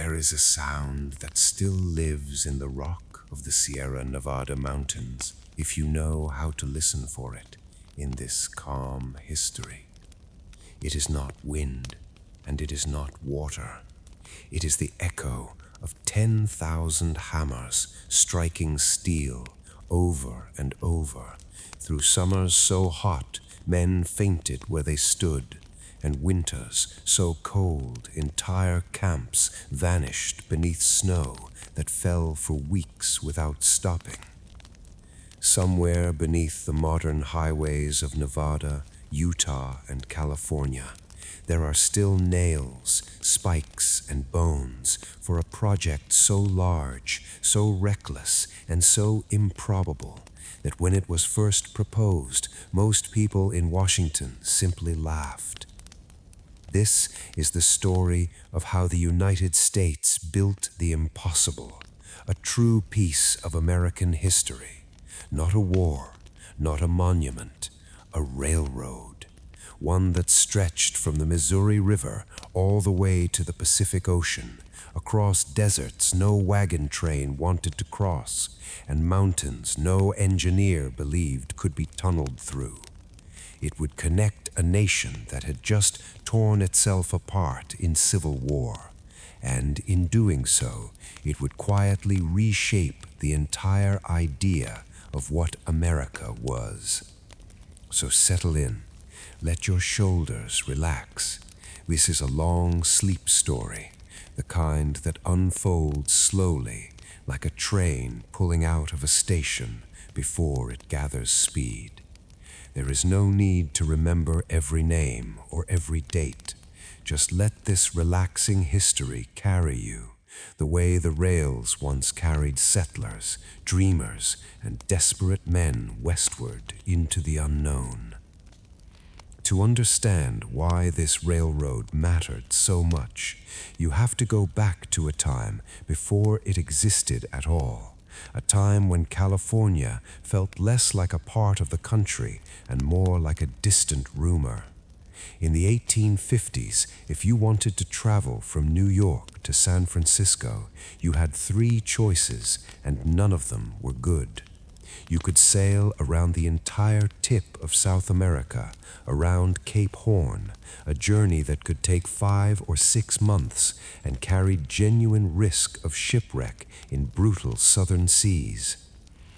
There is a sound that still lives in the rock of the Sierra Nevada mountains if you know how to listen for it in this calm history. It is not wind and it is not water. It is the echo of 10,000 hammers striking steel over and over through summers so hot men fainted where they stood, and winters so cold entire camps vanished beneath snow that fell for weeks without stopping. Somewhere beneath the modern highways of Nevada, Utah, and California, there are still nails, spikes, and bones for a project so large, so reckless, and so improbable that when it was first proposed, most people in Washington simply laughed. This is the story of how the United States built the impossible, a true piece of American history. Not a war, not a monument, a railroad. One that stretched from the Missouri River all the way to the Pacific Ocean, across deserts no wagon train wanted to cross, and mountains no engineer believed could be tunneled through. It would connect a nation that had just torn itself apart in civil war, and in doing so, it would quietly reshape the entire idea of what America was. So settle in, let your shoulders relax. This is a long sleep story, the kind that unfolds slowly, like a train pulling out of a station before it gathers speed. There is no need to remember every name or every date. Just let this relaxing history carry you, the way the rails once carried settlers, dreamers, and desperate men westward into the unknown. To understand why this railroad mattered so much, you have to go back to a time before it existed at all. A time when California felt less like a part of the country and more like a distant rumor. In the 1850s, if you wanted to travel from New York to San Francisco, you had three choices, and none of them were good. You could sail around the entire tip of South America, around Cape Horn, a journey that could take 5 or 6 months and carried genuine risk of shipwreck in brutal southern seas.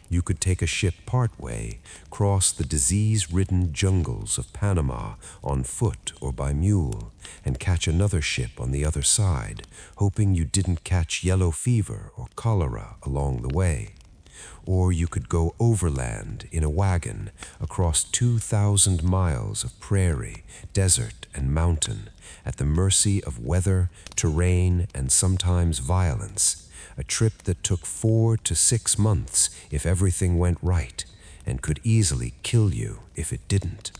You could take a ship partway, cross the disease-ridden jungles of Panama on foot or by mule, and catch another ship on the other side, hoping you didn't catch yellow fever or cholera along the way. Or you could go overland in a wagon across 2,000 miles of prairie, desert, and mountain, at the mercy of weather, terrain, and sometimes violence, a trip that took 4 to 6 months if everything went right, and could easily kill you if it didn't.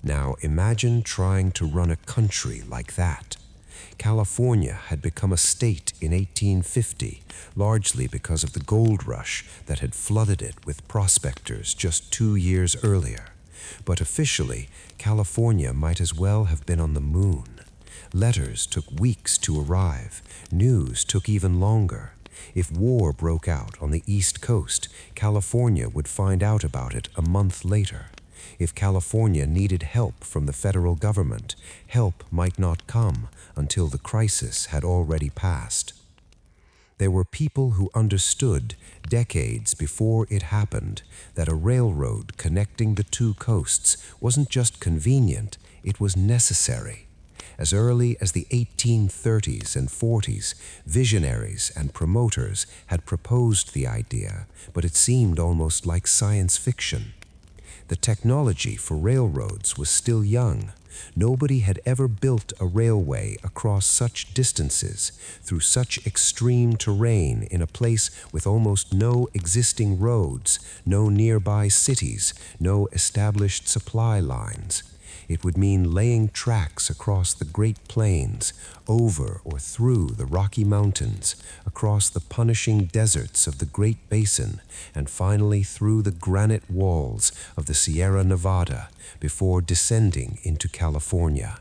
Now imagine trying to run a country like that. California had become a state in 1850, largely because of the gold rush that had flooded it with prospectors just 2 years earlier. But officially, California might as well have been on the moon. Letters took weeks to arrive. News took even longer. If war broke out on the East Coast, California would find out about it a month later. If California needed help from the federal government, help might not come until the crisis had already passed. There were people who understood, decades before it happened, that a railroad connecting the two coasts wasn't just convenient, it was necessary. As early as the 1830s and 40s, visionaries and promoters had proposed the idea, but it seemed almost like science fiction. The technology for railroads was still young. Nobody had ever built a railway across such distances, through such extreme terrain in a place with almost no existing roads, no nearby cities, no established supply lines. It would mean laying tracks across the Great Plains, over or through the Rocky Mountains, across the punishing deserts of the Great Basin, and finally through the granite walls of the Sierra Nevada before descending into California.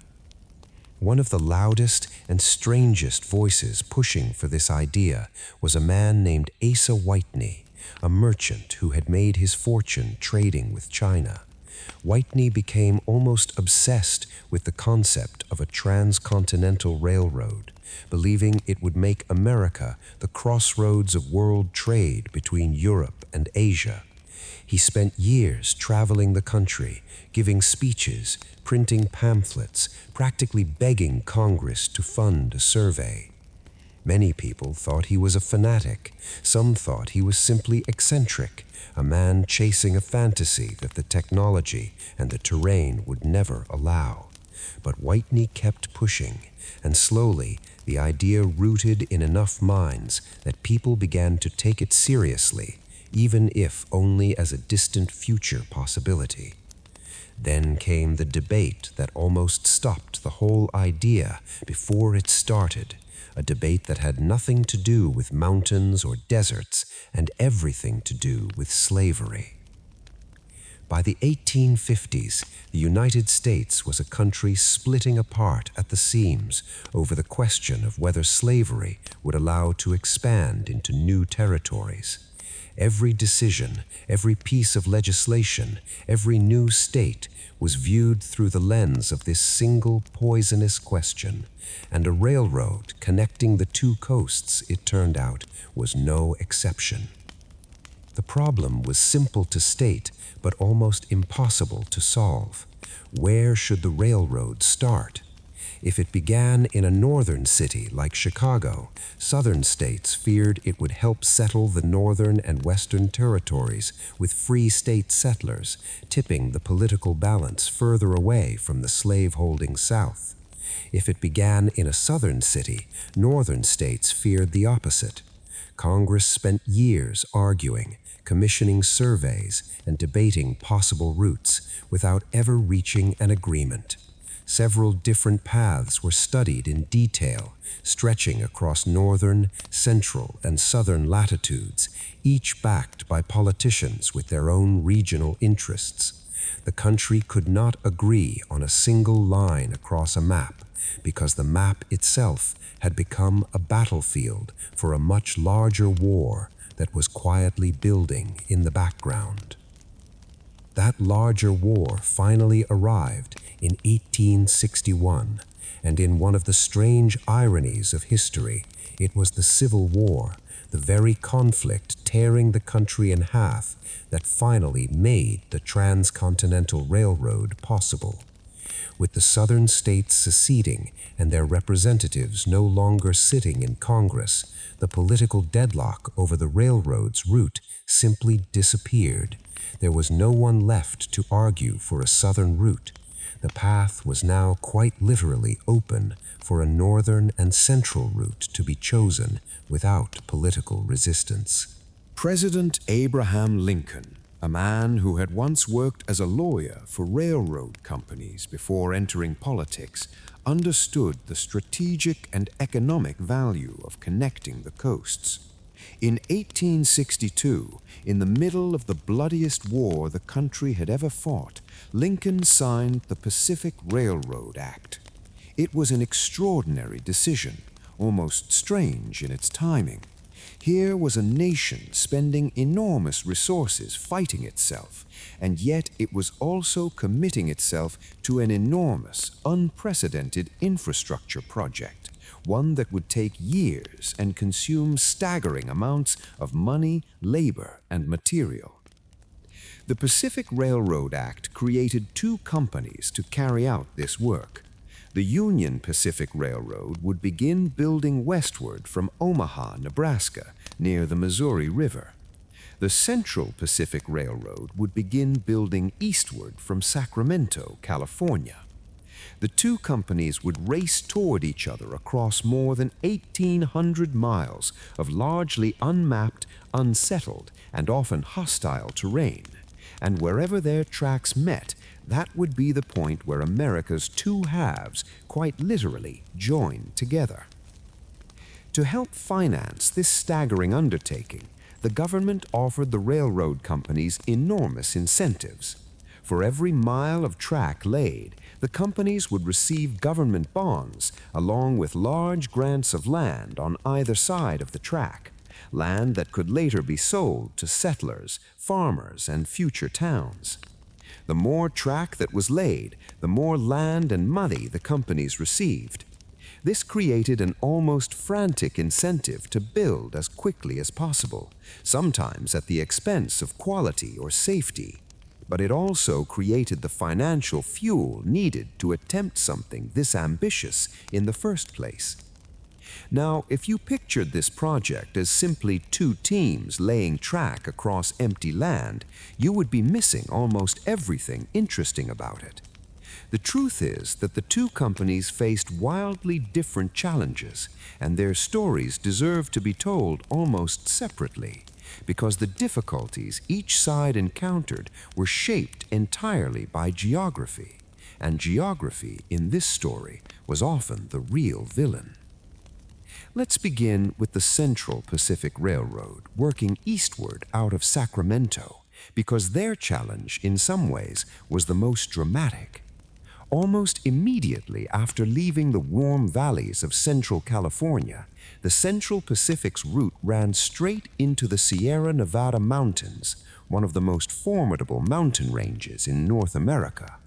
One of the loudest and strangest voices pushing for this idea was a man named Asa Whitney, a merchant who had made his fortune trading with China. Whitney became almost obsessed with the concept of a transcontinental railroad, believing it would make America the crossroads of world trade between Europe and Asia. He spent years traveling the country, giving speeches, printing pamphlets, practically begging Congress to fund a survey. Many people thought he was a fanatic. Some thought he was simply eccentric, a man chasing a fantasy that the technology and the terrain would never allow. But Whitney kept pushing, and slowly the idea rooted in enough minds that people began to take it seriously, even if only as a distant future possibility. Then came the debate that almost stopped the whole idea before it started, a debate that had nothing to do with mountains or deserts and everything to do with slavery. By the 1850s, the United States was a country splitting apart at the seams over the question of whether slavery would allow to expand into new territories. Every decision, every piece of legislation, every new state was viewed through the lens of this single poisonous question, and a railroad connecting the two coasts, it turned out, was no exception. The problem was simple to state, but almost impossible to solve. Where should the railroad start? If it began in a northern city like Chicago, southern states feared it would help settle the northern and western territories with free state settlers, tipping the political balance further away from the slave-holding South. If it began in a southern city, northern states feared the opposite. Congress spent years arguing, commissioning surveys, and debating possible routes without ever reaching an agreement. Several different paths were studied in detail, stretching across northern, central, and southern latitudes, each backed by politicians with their own regional interests. The country could not agree on a single line across a map, because the map itself had become a battlefield for a much larger war that was quietly building in the background. That larger war finally arrived in 1861, and in one of the strange ironies of history, it was the Civil War, the very conflict tearing the country in half, that finally made the Transcontinental Railroad possible. With the southern states seceding and their representatives no longer sitting in Congress, the political deadlock over the railroad's route simply disappeared. There was no one left to argue for a southern route. The path was now quite literally open for a northern and central route to be chosen without political resistance. President Abraham Lincoln, a man who had once worked as a lawyer for railroad companies before entering politics, understood the strategic and economic value of connecting the coasts. In 1862, in the middle of the bloodiest war the country had ever fought, Lincoln signed the Pacific Railroad Act. It was an extraordinary decision, almost strange in its timing. Here was a nation spending enormous resources fighting itself, and yet it was also committing itself to an enormous, unprecedented infrastructure project, one that would take years and consume staggering amounts of money, labor, and material. The Pacific Railroad Act created two companies to carry out this work. The Union Pacific Railroad would begin building westward from Omaha, Nebraska, near the Missouri River. The Central Pacific Railroad would begin building eastward from Sacramento, California. The two companies would race toward each other across more than 1,800 miles of largely unmapped, unsettled, and often hostile terrain. And wherever their tracks met, that would be the point where America's two halves quite literally joined together. To help finance this staggering undertaking, the government offered the railroad companies enormous incentives. For every mile of track laid, the companies would receive government bonds along with large grants of land on either side of the track, land that could later be sold to settlers, farmers, and future towns. The more track that was laid, the more land and money the companies received. This created an almost frantic incentive to build as quickly as possible, sometimes at the expense of quality or safety. But it also created the financial fuel needed to attempt something this ambitious in the first place. Now, if you pictured this project as simply two teams laying track across empty land, you would be missing almost everything interesting about it. The truth is that the two companies faced wildly different challenges, and their stories deserve to be told almost separately, because the difficulties each side encountered were shaped entirely by geography, and geography in this story was often the real villain. Let's begin with the Central Pacific Railroad working eastward out of Sacramento, because their challenge in some ways was the most dramatic. Almost immediately after leaving the warm valleys of central California, the Central Pacific's route ran straight into the Sierra Nevada mountains, one of the most formidable mountain ranges in North America.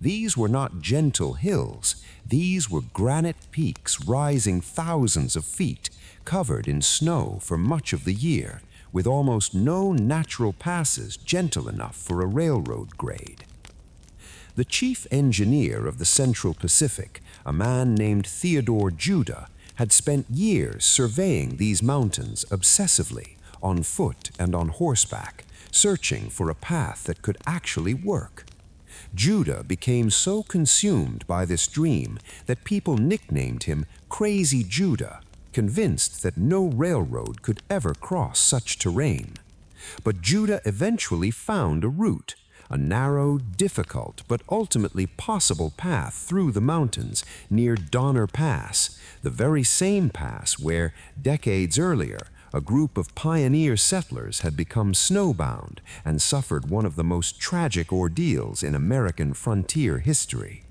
These were not gentle hills, these were granite peaks rising thousands of feet, covered in snow for much of the year, with almost no natural passes gentle enough for a railroad grade. The chief engineer of the Central Pacific, a man named Theodore Judah, had spent years surveying these mountains obsessively, on foot and on horseback, searching for a path that could actually work. Judah became so consumed by this dream that people nicknamed him Crazy Judah, convinced that no railroad could ever cross such terrain. But Judah eventually found a route, a narrow, difficult, but ultimately possible path through the mountains near Donner Pass, the very same pass where, decades earlier, a group of pioneer settlers had become snowbound and suffered one of the most tragic ordeals in American frontier history.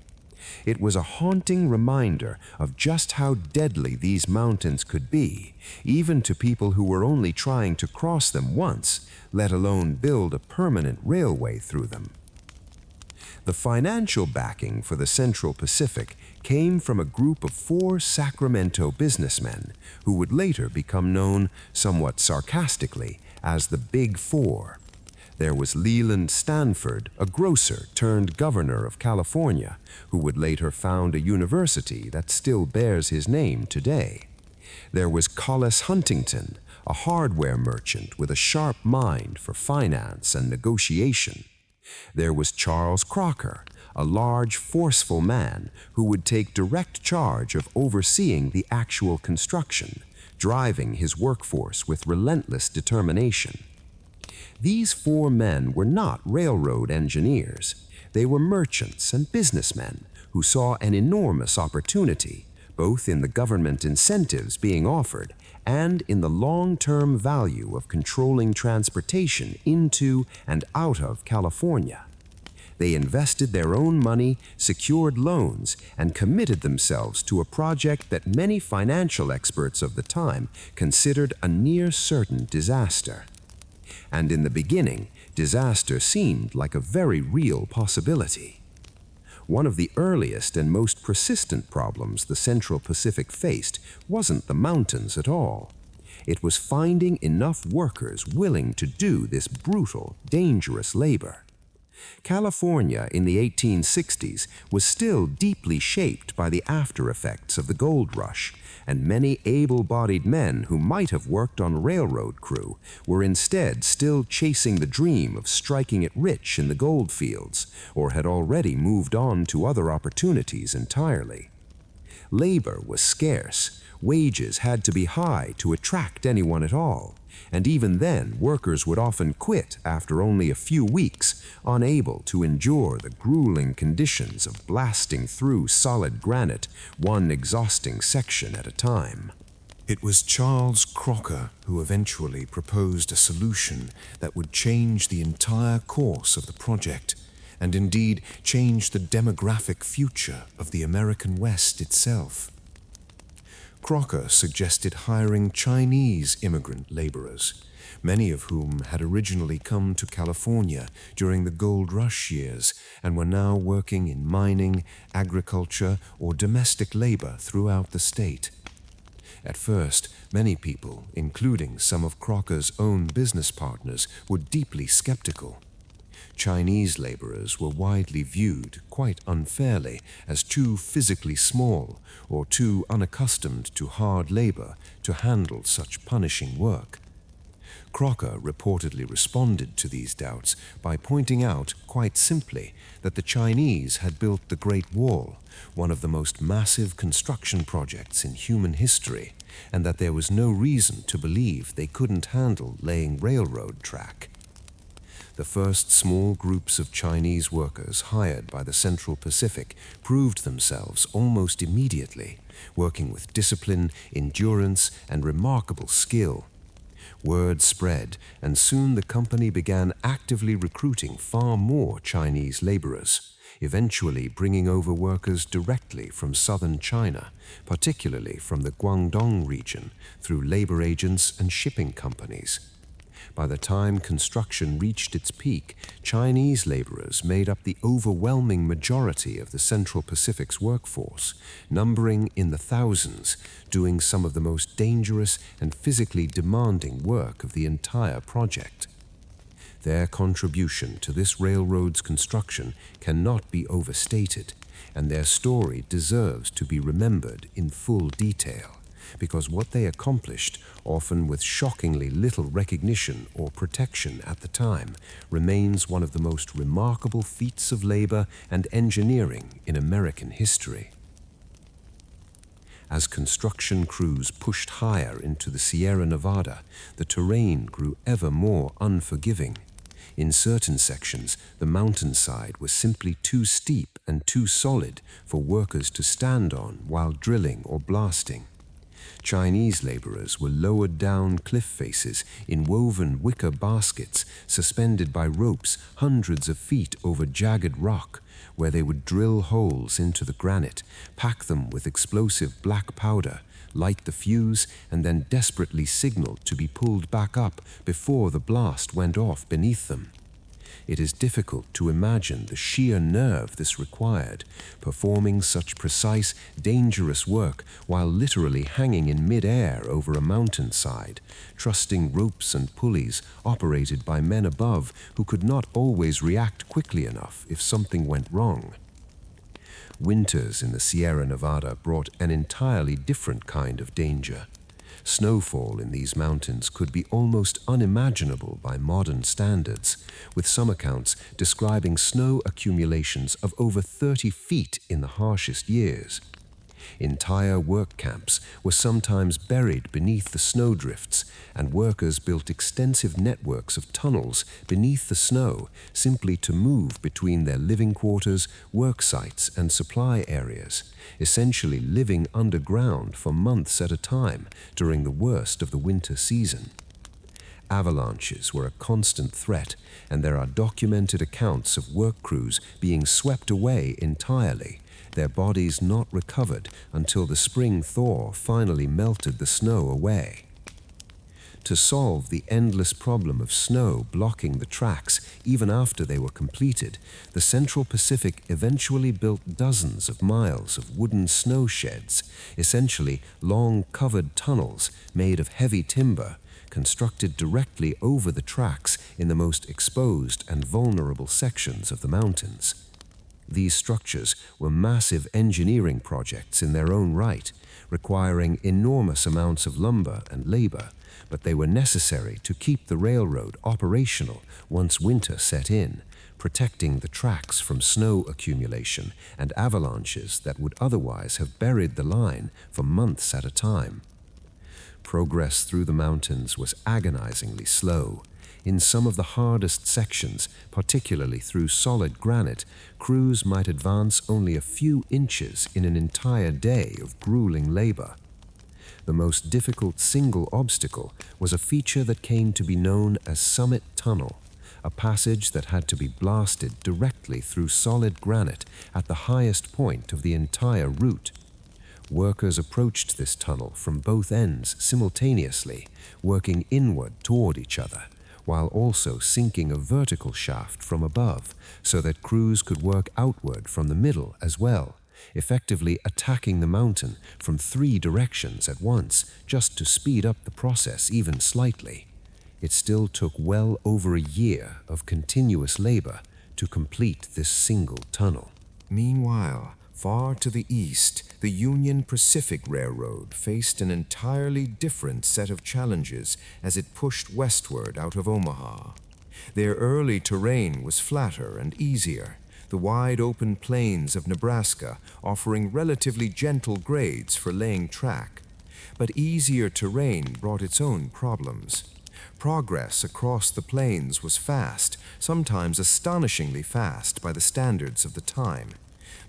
It was a haunting reminder of just how deadly these mountains could be, even to people who were only trying to cross them once, let alone build a permanent railway through them. The financial backing for the Central Pacific came from a group of 4 Sacramento businessmen who would later become known, somewhat sarcastically, as the Big Four. There was Leland Stanford, a grocer turned governor of California, who would later found a university that still bears his name today. There was Collis Huntington, a hardware merchant with a sharp mind for finance and negotiation. There was Charles Crocker, a large, forceful man who would take direct charge of overseeing the actual construction, driving his workforce with relentless determination. These 4 men were not railroad engineers. They were merchants and businessmen who saw an enormous opportunity, both in the government incentives being offered and in the long-term value of controlling transportation into and out of California. They invested their own money, secured loans, and committed themselves to a project that many financial experts of the time considered a near-certain disaster. And in the beginning, disaster seemed like a very real possibility. One of the earliest and most persistent problems the Central Pacific faced wasn't the mountains at all. It was finding enough workers willing to do this brutal, dangerous labor. California in the 1860s was still deeply shaped by the after effects of the gold rush, and many able-bodied men who might have worked on a railroad crew were instead still chasing the dream of striking it rich in the gold fields, or had already moved on to other opportunities entirely. Labor was scarce, wages had to be high to attract anyone at all, and even then workers would often quit after only a few weeks, unable to endure the grueling conditions of blasting through solid granite, one exhausting section at a time. It was Charles Crocker who eventually proposed a solution that would change the entire course of the project. and indeed change the demographic future of the American West itself. Crocker suggested hiring Chinese immigrant laborers, many of whom had originally come to California during the gold rush years and were now working in mining, agriculture, or domestic labor throughout the state. At first, many people, including some of Crocker's own business partners, were deeply skeptical. Chinese laborers were widely viewed, quite unfairly, as too physically small or too unaccustomed to hard labor to handle such punishing work. Crocker reportedly responded to these doubts by pointing out, quite simply, that the Chinese had built the Great Wall, one of the most massive construction projects in human history, and that there was no reason to believe they couldn't handle laying railroad track. The first small groups of Chinese workers hired by the Central Pacific proved themselves almost immediately, working with discipline, endurance, and remarkable skill. Word spread, and soon the company began actively recruiting far more Chinese laborers, eventually bringing over workers directly from southern China, particularly from the Guangdong region, through labor agents and shipping companies. By the time construction reached its peak, Chinese laborers made up the overwhelming majority of the Central Pacific's workforce, numbering in the thousands, doing some of the most dangerous and physically demanding work of the entire project. Their contribution to this railroad's construction cannot be overstated, and their story deserves to be remembered in full detail, because what they accomplished, often with shockingly little recognition or protection at the time, remains one of the most remarkable feats of labor and engineering in American history. As construction crews pushed higher into the Sierra Nevada, the terrain grew ever more unforgiving. In certain sections, the mountainside was simply too steep and too solid for workers to stand on while drilling or blasting. Chinese laborers were lowered down cliff faces in woven wicker baskets suspended by ropes hundreds of feet over jagged rock, where they would drill holes into the granite, pack them with explosive black powder, light the fuse, and then desperately signal to be pulled back up before the blast went off beneath them. It is difficult to imagine the sheer nerve this required, performing such precise, dangerous work while literally hanging in mid-air over a mountainside, trusting ropes and pulleys operated by men above who could not always react quickly enough if something went wrong. Winters in the Sierra Nevada brought an entirely different kind of danger. Snowfall in these mountains could be almost unimaginable by modern standards, with some accounts describing snow accumulations of over 30 feet in the harshest years. Entire work camps were sometimes buried beneath the snowdrifts, and workers built extensive networks of tunnels beneath the snow simply to move between their living quarters, work sites, and supply areas, essentially living underground for months at a time during the worst of the winter season. Avalanches were a constant threat, and there are documented accounts of work crews being swept away entirely, their bodies not recovered until the spring thaw finally melted the snow away. To solve the endless problem of snow blocking the tracks even after they were completed, the Central Pacific eventually built dozens of miles of wooden snow sheds, essentially long covered tunnels made of heavy timber, constructed directly over the tracks in the most exposed and vulnerable sections of the mountains. These structures were massive engineering projects in their own right, requiring enormous amounts of lumber and labor, but they were necessary to keep the railroad operational once winter set in, protecting the tracks from snow accumulation and avalanches that would otherwise have buried the line for months at a time. Progress through the mountains was agonizingly slow. In some of the hardest sections, particularly through solid granite, crews might advance only a few inches in an entire day of grueling labor. The most difficult single obstacle was a feature that came to be known as Summit Tunnel, a passage that had to be blasted directly through solid granite at the highest point of the entire route. Workers approached this tunnel from both ends simultaneously, working inward toward each other, while also sinking a vertical shaft from above so that crews could work outward from the middle as well, effectively attacking the mountain from 3 directions at once just to speed up the process even slightly. It still took well over a year of continuous labor to complete this single tunnel. Meanwhile, far to the east, the Union Pacific Railroad faced an entirely different set of challenges as it pushed westward out of Omaha. Their early terrain was flatter and easier, the wide open plains of Nebraska offering relatively gentle grades for laying track. But easier terrain brought its own problems. Progress across the plains was fast, sometimes astonishingly fast by the standards of the time.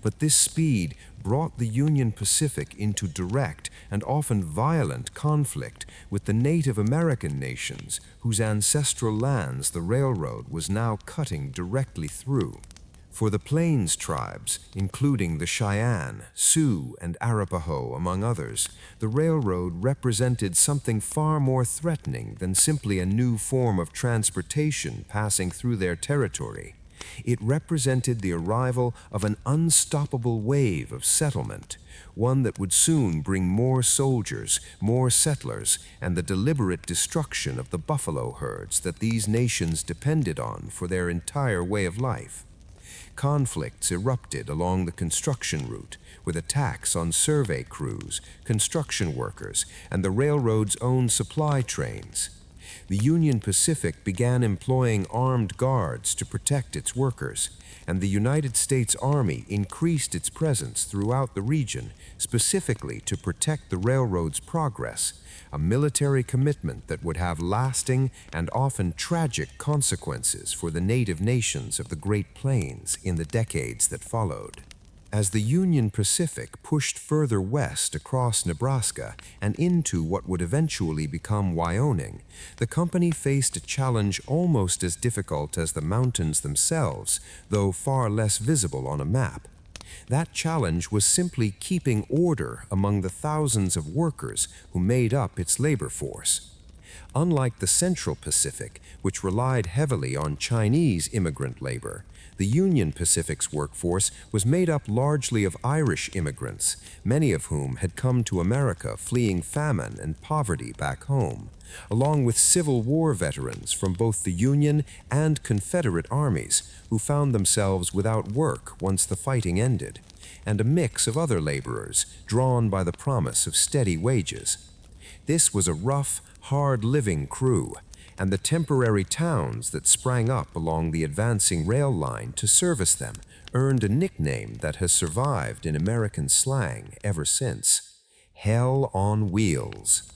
But this speed brought the Union Pacific into direct and often violent conflict with the Native American nations whose ancestral lands the railroad was now cutting directly through. For the Plains tribes, including the Cheyenne, Sioux, and Arapaho, among others, the railroad represented something far more threatening than simply a new form of transportation passing through their territory. It represented the arrival of an unstoppable wave of settlement, one that would soon bring more soldiers, more settlers, and the deliberate destruction of the buffalo herds that these nations depended on for their entire way of life. Conflicts erupted along the construction route, with attacks on survey crews, construction workers, and the railroad's own supply trains. The Union Pacific began employing armed guards to protect its workers, and the United States Army increased its presence throughout the region, specifically to protect the railroad's progress, a military commitment that would have lasting and often tragic consequences for the native nations of the Great Plains in the decades that followed. As the Union Pacific pushed further west across Nebraska and into what would eventually become Wyoming, the company faced a challenge almost as difficult as the mountains themselves, though far less visible on a map. That challenge was simply keeping order among the thousands of workers who made up its labor force. Unlike the Central Pacific, which relied heavily on Chinese immigrant labor, the Union Pacific's workforce was made up largely of Irish immigrants, many of whom had come to America fleeing famine and poverty back home, along with Civil War veterans from both the Union and Confederate armies who found themselves without work once the fighting ended, and a mix of other laborers drawn by the promise of steady wages. This was a rough, hard-living crew, and the temporary towns that sprang up along the advancing rail line to service them earned a nickname that has survived in American slang ever since: Hell on Wheels.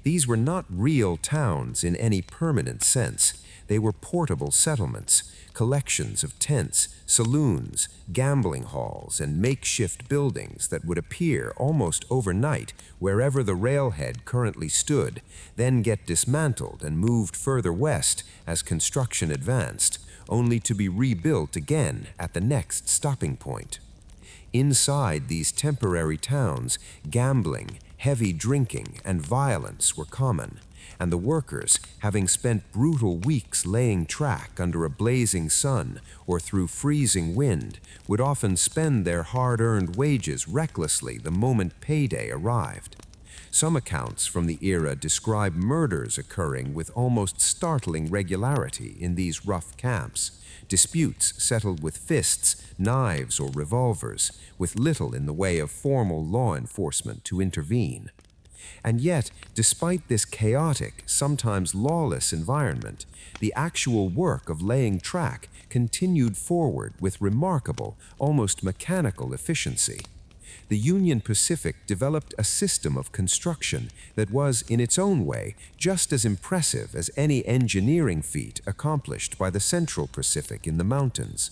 These were not real towns in any permanent sense. They were portable settlements, collections of tents, saloons, gambling halls, and makeshift buildings that would appear almost overnight wherever the railhead currently stood, then get dismantled and moved further west as construction advanced, only to be rebuilt again at the next stopping point. Inside these temporary towns, gambling, heavy drinking, and violence were common, and the workers, having spent brutal weeks laying track under a blazing sun or through freezing wind, would often spend their hard-earned wages recklessly the moment payday arrived. Some accounts from the era describe murders occurring with almost startling regularity in these rough camps, disputes settled with fists, knives, or revolvers, with little in the way of formal law enforcement to intervene. And yet, despite this chaotic, sometimes lawless environment, the actual work of laying track continued forward with remarkable, almost mechanical efficiency. The Union Pacific developed a system of construction that was, in its own way, just as impressive as any engineering feat accomplished by the Central Pacific in the mountains.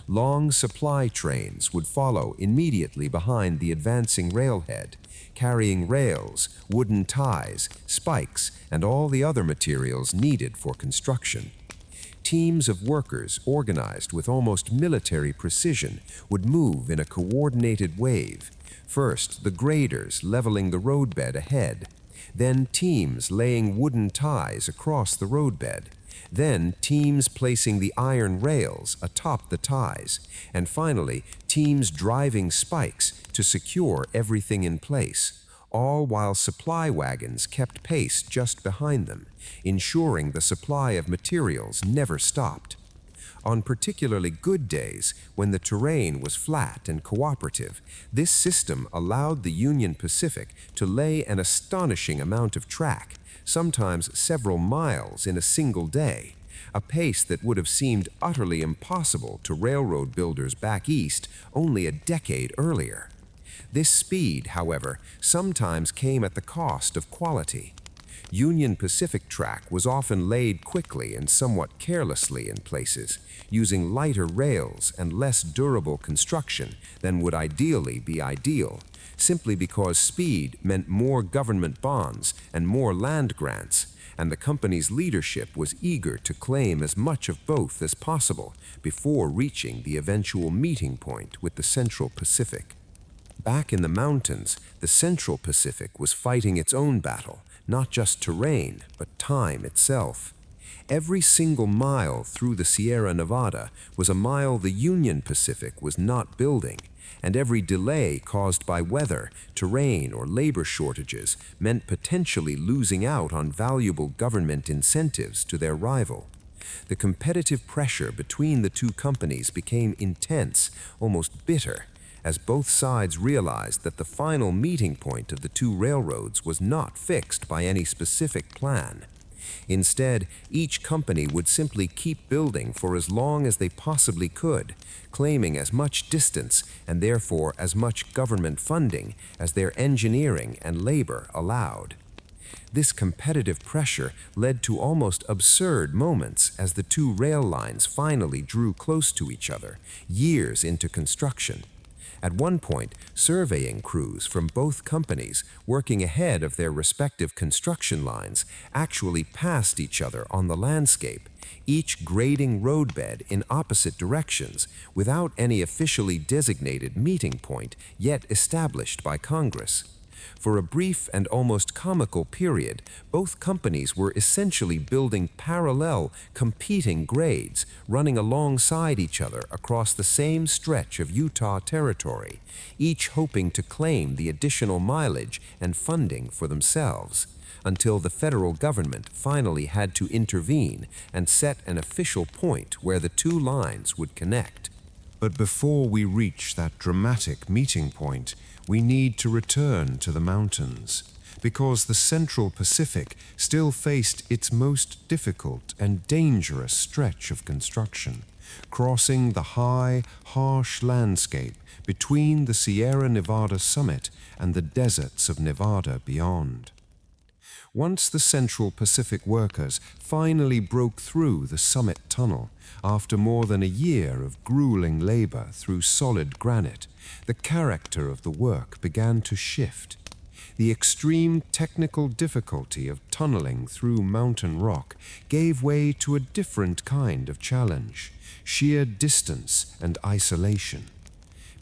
Long supply trains would follow immediately behind the advancing railhead, carrying rails, wooden ties, spikes, and all the other materials needed for construction. teams of workers organized with almost military precision would move in a coordinated wave. First, the graders leveling the roadbed ahead, then teams laying wooden ties across the roadbed, then teams placing the iron rails atop the ties, and finally, teams driving spikes to secure everything in place, all while supply wagons kept pace just behind them, ensuring the supply of materials never stopped. On particularly good days, when the terrain was flat and cooperative, this system allowed the Union Pacific to lay an astonishing amount of track, sometimes several miles in a single day, a pace that would have seemed utterly impossible to railroad builders back east only a decade earlier. This speed, however, sometimes came at the cost of quality. Union Pacific track was often laid quickly and somewhat carelessly in places, using lighter rails and less durable construction than would ideally be ideal, simply because speed meant more government bonds and more land grants, and the company's leadership was eager to claim as much of both as possible before reaching the eventual meeting point with the Central Pacific. Back in the mountains, the Central Pacific was fighting its own battle, not just terrain, but time itself. Every single mile through the Sierra Nevada was a mile the Union Pacific was not building, and every delay caused by weather, terrain, or labor shortages meant potentially losing out on valuable government incentives to their rival. The competitive pressure between the two companies became intense, almost bitter, as both sides realized that the final meeting point of the two railroads was not fixed by any specific plan. Instead, each company would simply keep building for as long as they possibly could, claiming as much distance and therefore as much government funding as their engineering and labor allowed. This competitive pressure led to almost absurd moments as the two rail lines finally drew close to each other, years into construction. At one point, surveying crews from both companies working ahead of their respective construction lines actually passed each other on the landscape, each grading roadbed in opposite directions without any officially designated meeting point yet established by Congress. For a brief and almost comical period, both companies were essentially building parallel, competing grades, running alongside each other across the same stretch of Utah territory, each hoping to claim the additional mileage and funding for themselves, until the federal government finally had to intervene and set an official point where the two lines would connect. But before we reach that dramatic meeting point, we need to return to the mountains, because the Central Pacific still faced its most difficult and dangerous stretch of construction, crossing the high, harsh landscape between the Sierra Nevada summit and the deserts of Nevada beyond. Once the Central Pacific workers finally broke through the summit tunnel, after more than a year of grueling labor through solid granite, the character of the work began to shift. The extreme technical difficulty of tunneling through mountain rock gave way to a different kind of challenge: sheer distance and isolation.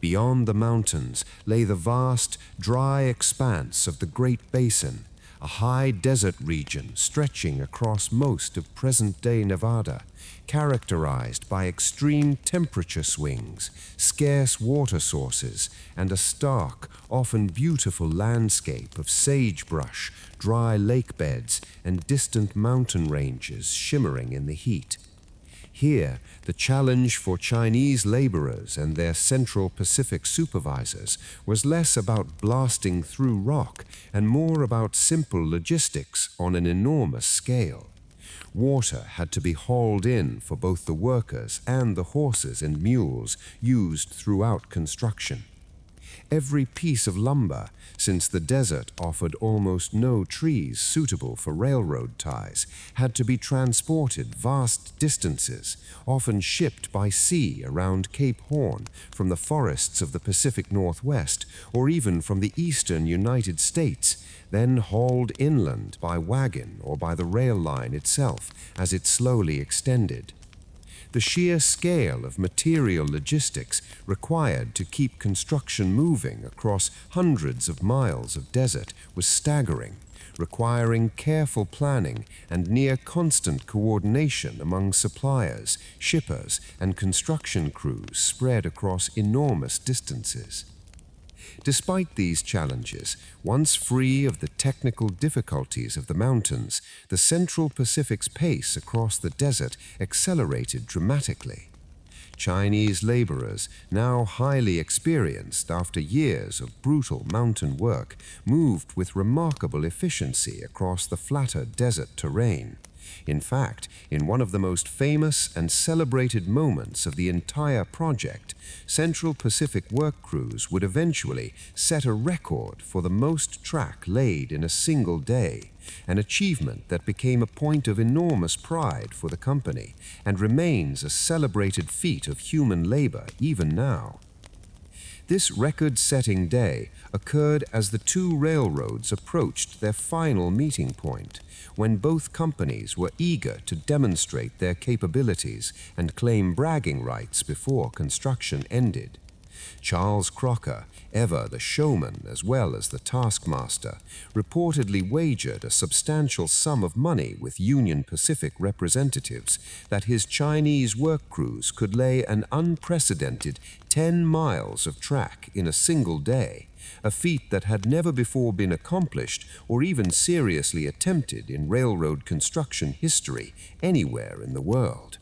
Beyond the mountains lay the vast, dry expanse of the Great Basin, a high desert region stretching across most of present-day Nevada, characterized by extreme temperature swings, scarce water sources, and a stark, often beautiful landscape of sagebrush, dry lake beds, and distant mountain ranges shimmering in the heat. Here, the challenge for Chinese laborers and their Central Pacific supervisors was less about blasting through rock and more about simple logistics on an enormous scale. Water had to be hauled in for both the workers and the horses and mules used throughout construction. Every piece of lumber, since the desert offered almost no trees suitable for railroad ties, had to be transported vast distances, often shipped by sea around Cape Horn from the forests of the Pacific Northwest or even from the eastern United States, then hauled inland by wagon or by the rail line itself as it slowly extended. The sheer scale of material logistics required to keep construction moving across hundreds of miles of desert was staggering, requiring careful planning and near constant coordination among suppliers, shippers, and construction crews spread across enormous distances. Despite these challenges, once free of the technical difficulties of the mountains, the Central Pacific's pace across the desert accelerated dramatically. Chinese laborers, now highly experienced after years of brutal mountain work, moved with remarkable efficiency across the flatter desert terrain. In fact, in one of the most famous and celebrated moments of the entire project, Central Pacific work crews would eventually set a record for the most track laid in a single day, an achievement that became a point of enormous pride for the company and remains a celebrated feat of human labor even now. This record-setting day occurred as the two railroads approached their final meeting point, when both companies were eager to demonstrate their capabilities and claim bragging rights before construction ended. Charles Crocker, ever the showman as well as the taskmaster, reportedly wagered a substantial sum of money with Union Pacific representatives that his Chinese work crews could lay an unprecedented 10 miles of track in a single day, a feat that had never before been accomplished or even seriously attempted in railroad construction history anywhere in the world.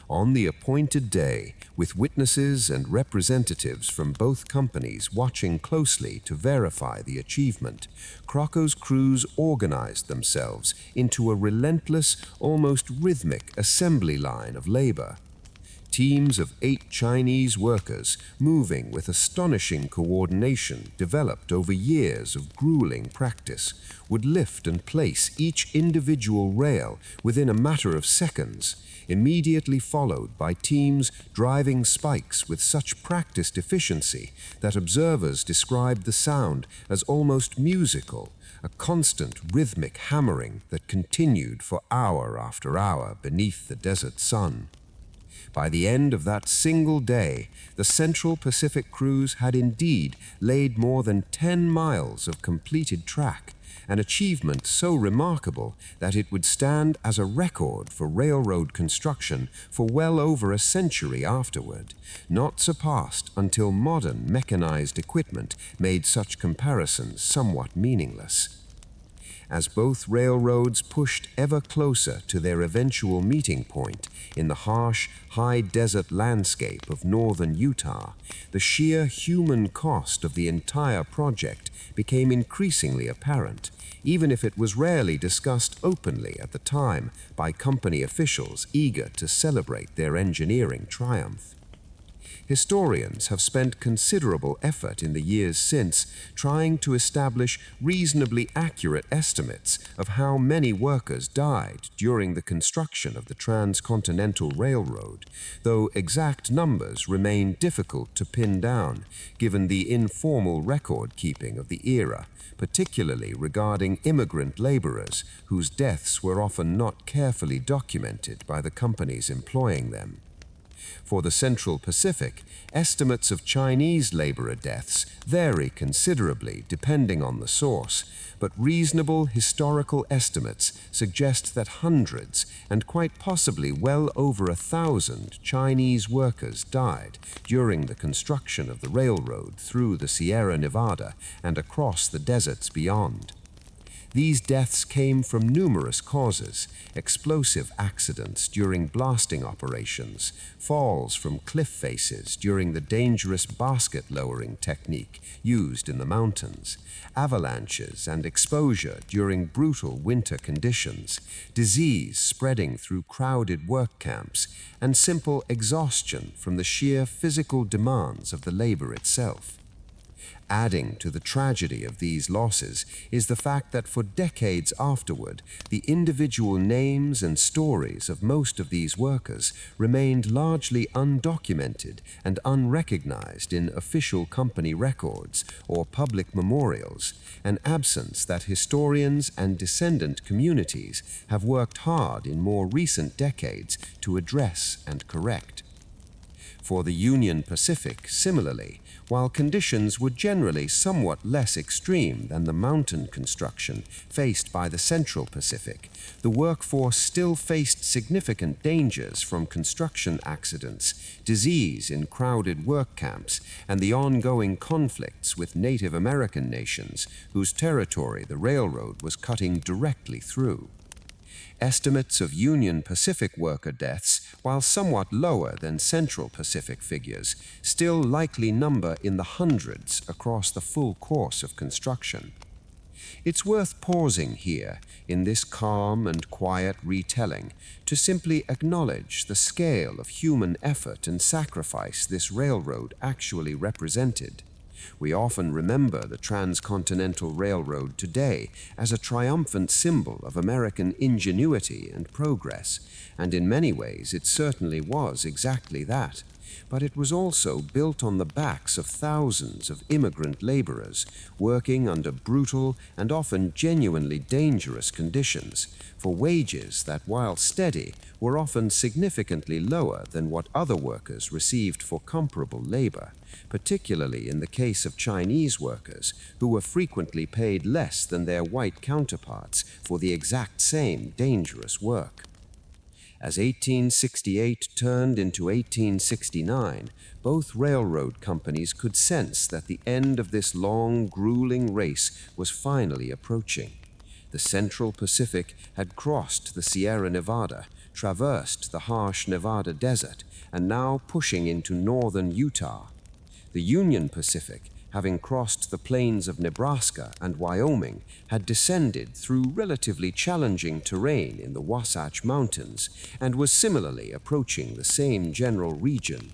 On the appointed day, with witnesses and representatives from both companies watching closely to verify the achievement, Crocker's crews organized themselves into a relentless, almost rhythmic assembly line of labor. Teams of 8 Chinese workers, moving with astonishing coordination developed over years of grueling practice, would lift and place each individual rail within a matter of seconds, immediately followed by teams driving spikes with such practiced efficiency that observers described the sound as almost musical, a constant rhythmic hammering that continued for hour after hour beneath the desert sun. By the end of that single day, the Central Pacific crews had indeed laid more than 10 miles of completed track, an achievement so remarkable that it would stand as a record for railroad construction for well over a century afterward, not surpassed until modern mechanized equipment made such comparisons somewhat meaningless. As both railroads pushed ever closer to their eventual meeting point in the harsh, high desert landscape of northern Utah, the sheer human cost of the entire project became increasingly apparent, even if it was rarely discussed openly at the time by company officials eager to celebrate their engineering triumph. Historians have spent considerable effort in the years since trying to establish reasonably accurate estimates of how many workers died during the construction of the Transcontinental Railroad, though exact numbers remain difficult to pin down given the informal record-keeping of the era, particularly regarding immigrant laborers whose deaths were often not carefully documented by the companies employing them. For the Central Pacific, estimates of Chinese laborer deaths vary considerably depending on the source, but reasonable historical estimates suggest that hundreds, and quite possibly well over 1,000 Chinese workers died during the construction of the railroad through the Sierra Nevada and across the deserts beyond. These deaths came from numerous causes: explosive accidents during blasting operations, falls from cliff faces during the dangerous basket-lowering technique used in the mountains, avalanches and exposure during brutal winter conditions, disease spreading through crowded work camps, and simple exhaustion from the sheer physical demands of the labor itself. Adding to the tragedy of these losses is the fact that for decades afterward, the individual names and stories of most of these workers remained largely undocumented and unrecognized in official company records or public memorials, an absence that historians and descendant communities have worked hard in more recent decades to address and correct. For the Union Pacific, similarly, while conditions were generally somewhat less extreme than the mountain construction faced by the Central Pacific, the workforce still faced significant dangers from construction accidents, disease in crowded work camps, and the ongoing conflicts with Native American nations whose territory the railroad was cutting directly through. Estimates of Union Pacific worker deaths, while somewhat lower than Central Pacific figures, still likely number in the hundreds across the full course of construction. It's worth pausing here, in this calm and quiet retelling, to simply acknowledge the scale of human effort and sacrifice this railroad actually represented. We often remember the Transcontinental Railroad today as a triumphant symbol of American ingenuity and progress, and in many ways it certainly was exactly that. But it was also built on the backs of thousands of immigrant laborers working under brutal and often genuinely dangerous conditions, for wages that, while steady, were often significantly lower than what other workers received for comparable labor, particularly in the case of Chinese workers, who were frequently paid less than their white counterparts for the exact same dangerous work. As 1868 turned into 1869, both railroad companies could sense that the end of this long, grueling race was finally approaching. The Central Pacific had crossed the Sierra Nevada, traversed the harsh Nevada desert, and now pushing into northern Utah. The Union Pacific, having crossed the plains of Nebraska and Wyoming, had descended through relatively challenging terrain in the Wasatch Mountains and was similarly approaching the same general region.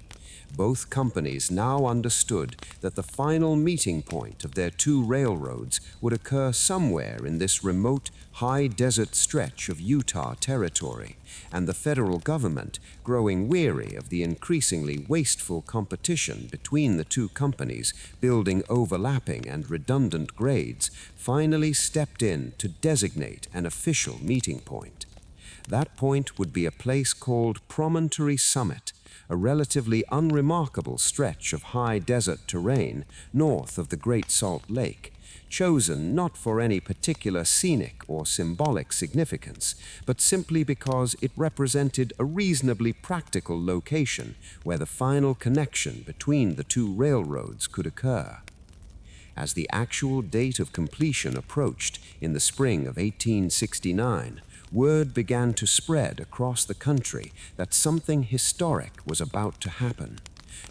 Both companies now understood that the final meeting point of their two railroads would occur somewhere in this remote, high-desert stretch of Utah territory, and the federal government, growing weary of the increasingly wasteful competition between the two companies building overlapping and redundant grades, finally stepped in to designate an official meeting point. That point would be a place called Promontory Summit, a relatively unremarkable stretch of high desert terrain north of the Great Salt Lake, chosen not for any particular scenic or symbolic significance, but simply because it represented a reasonably practical location where the final connection between the two railroads could occur. As the actual date of completion approached in the spring of 1869, word began to spread across the country that something historic was about to happen.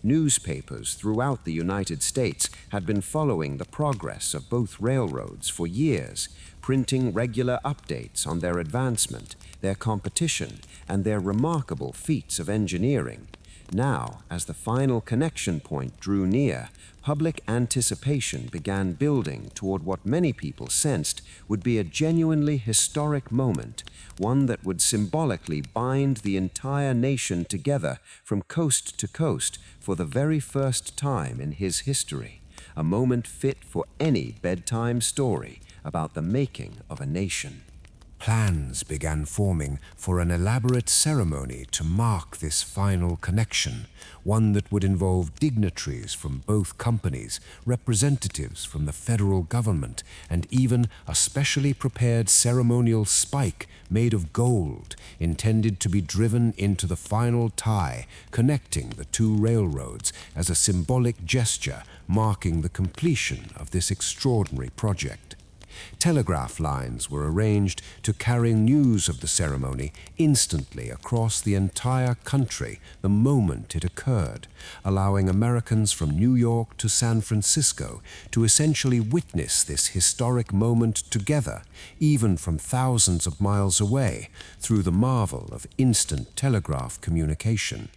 Newspapers throughout the United States had been following the progress of both railroads for years, printing regular updates on their advancement, their competition, and their remarkable feats of engineering. Now, as the final connection point drew near, public anticipation began building toward what many people sensed would be a genuinely historic moment, one that would symbolically bind the entire nation together from coast to coast for the very first time in his history, a moment fit for any bedtime story about the making of a nation. Plans began forming for an elaborate ceremony to mark this final connection, one that would involve dignitaries from both companies, representatives from the federal government, and even a specially prepared ceremonial spike made of gold intended to be driven into the final tie connecting the two railroads as a symbolic gesture marking the completion of this extraordinary project. Telegraph lines were arranged to carry news of the ceremony instantly across the entire country the moment it occurred, allowing Americans from New York to San Francisco to essentially witness this historic moment together, even from thousands of miles away, through the marvel of instant telegraph communication.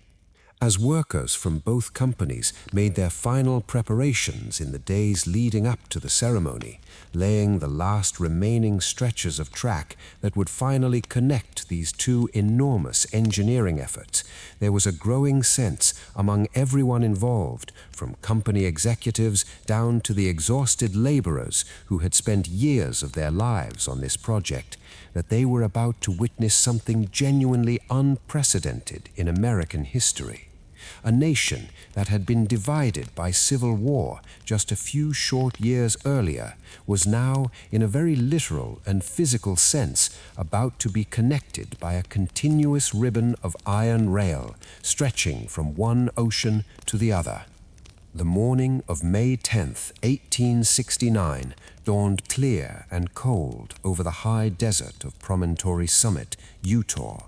As workers from both companies made their final preparations in the days leading up to the ceremony, laying the last remaining stretches of track that would finally connect these two enormous engineering efforts, there was a growing sense among everyone involved, from company executives down to the exhausted laborers who had spent years of their lives on this project, that they were about to witness something genuinely unprecedented in American history. A nation that had been divided by civil war just a few short years earlier was now, in a very literal and physical sense, about to be connected by a continuous ribbon of iron rail stretching from one ocean to the other. The morning of May 10th, 1869, dawned clear and cold over the high desert of Promontory Summit, Utah.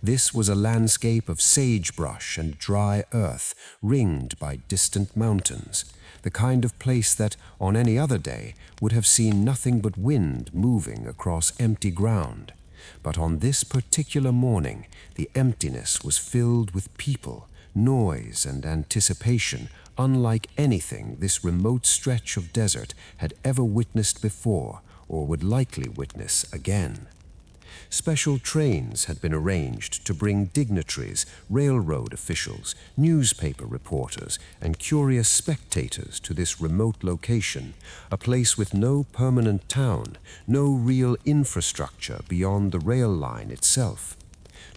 This was a landscape of sagebrush and dry earth, ringed by distant mountains, the kind of place that, on any other day, would have seen nothing but wind moving across empty ground. But on this particular morning, the emptiness was filled with people, noise, and anticipation unlike anything this remote stretch of desert had ever witnessed before or would likely witness again. Special trains had been arranged to bring dignitaries, railroad officials, newspaper reporters, and curious spectators to this remote location, a place with no permanent town, no real infrastructure beyond the rail line itself.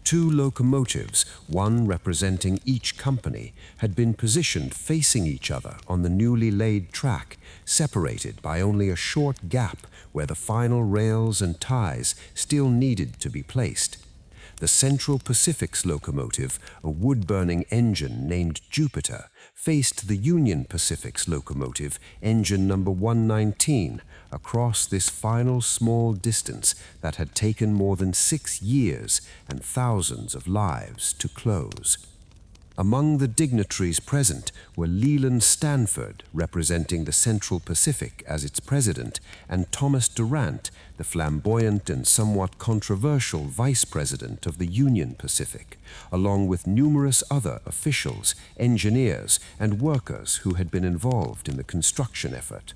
2 locomotives, one representing each company, had been positioned facing each other on the newly laid track, separated by only a short gap where the final rails and ties still needed to be placed. The Central Pacific's locomotive, a wood-burning engine named Jupiter, faced the Union Pacific's locomotive, engine number 119, across this final small distance that had taken more than 6 years and thousands of lives to close. Among the dignitaries present were Leland Stanford, representing the Central Pacific as its president, and Thomas Durant, the flamboyant and somewhat controversial vice president of the Union Pacific, along with numerous other officials, engineers, and workers who had been involved in the construction effort.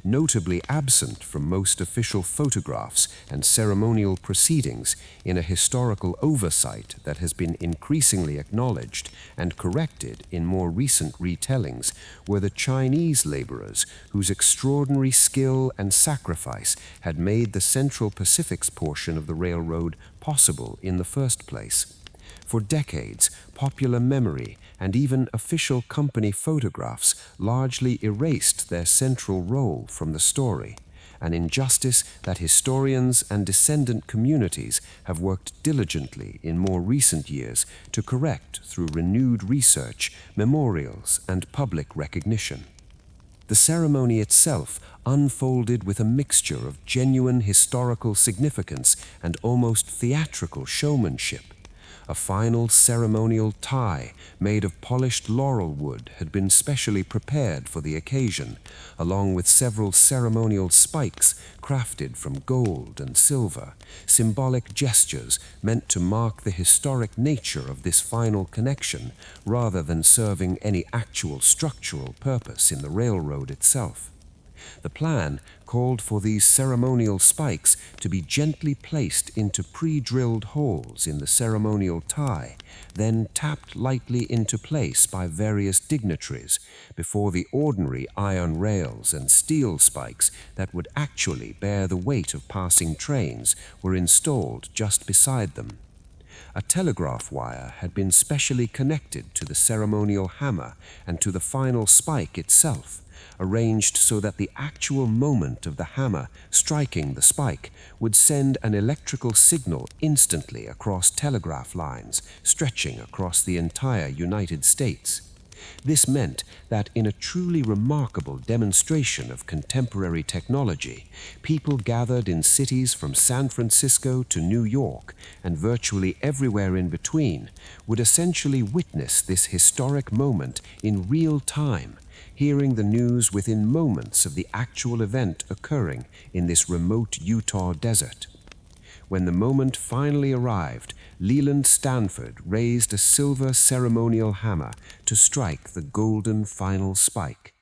Notably absent from most official photographs and ceremonial proceedings, in a historical oversight that has been increasingly acknowledged and corrected in more recent retellings, were the Chinese laborers whose extraordinary skill and sacrifice had made the Central Pacific's portion of the railroad possible in the first place. For decades, popular memory and even official company photographs largely erased their central role from the story, an injustice that historians and descendant communities have worked diligently in more recent years to correct through renewed research, memorials, and public recognition. The ceremony itself unfolded with a mixture of genuine historical significance and almost theatrical showmanship. A final ceremonial tie made of polished laurel wood had been specially prepared for the occasion, along with several ceremonial spikes crafted from gold and silver, symbolic gestures meant to mark the historic nature of this final connection rather than serving any actual structural purpose in the railroad itself. The plan called for these ceremonial spikes to be gently placed into pre-drilled holes in the ceremonial tie, then tapped lightly into place by various dignitaries before the ordinary iron rails and steel spikes that would actually bear the weight of passing trains were installed just beside them. A telegraph wire had been specially connected to the ceremonial hammer and to the final spike itself, arranged so that the actual moment of the hammer striking the spike would send an electrical signal instantly across telegraph lines stretching across the entire United States. This meant that in a truly remarkable demonstration of contemporary technology, people gathered in cities from San Francisco to New York and virtually everywhere in between would essentially witness this historic moment in real time, hearing the news within moments of the actual event occurring in this remote Utah desert. when the moment finally arrived, Leland Stanford raised a silver ceremonial hammer to strike the golden final spike.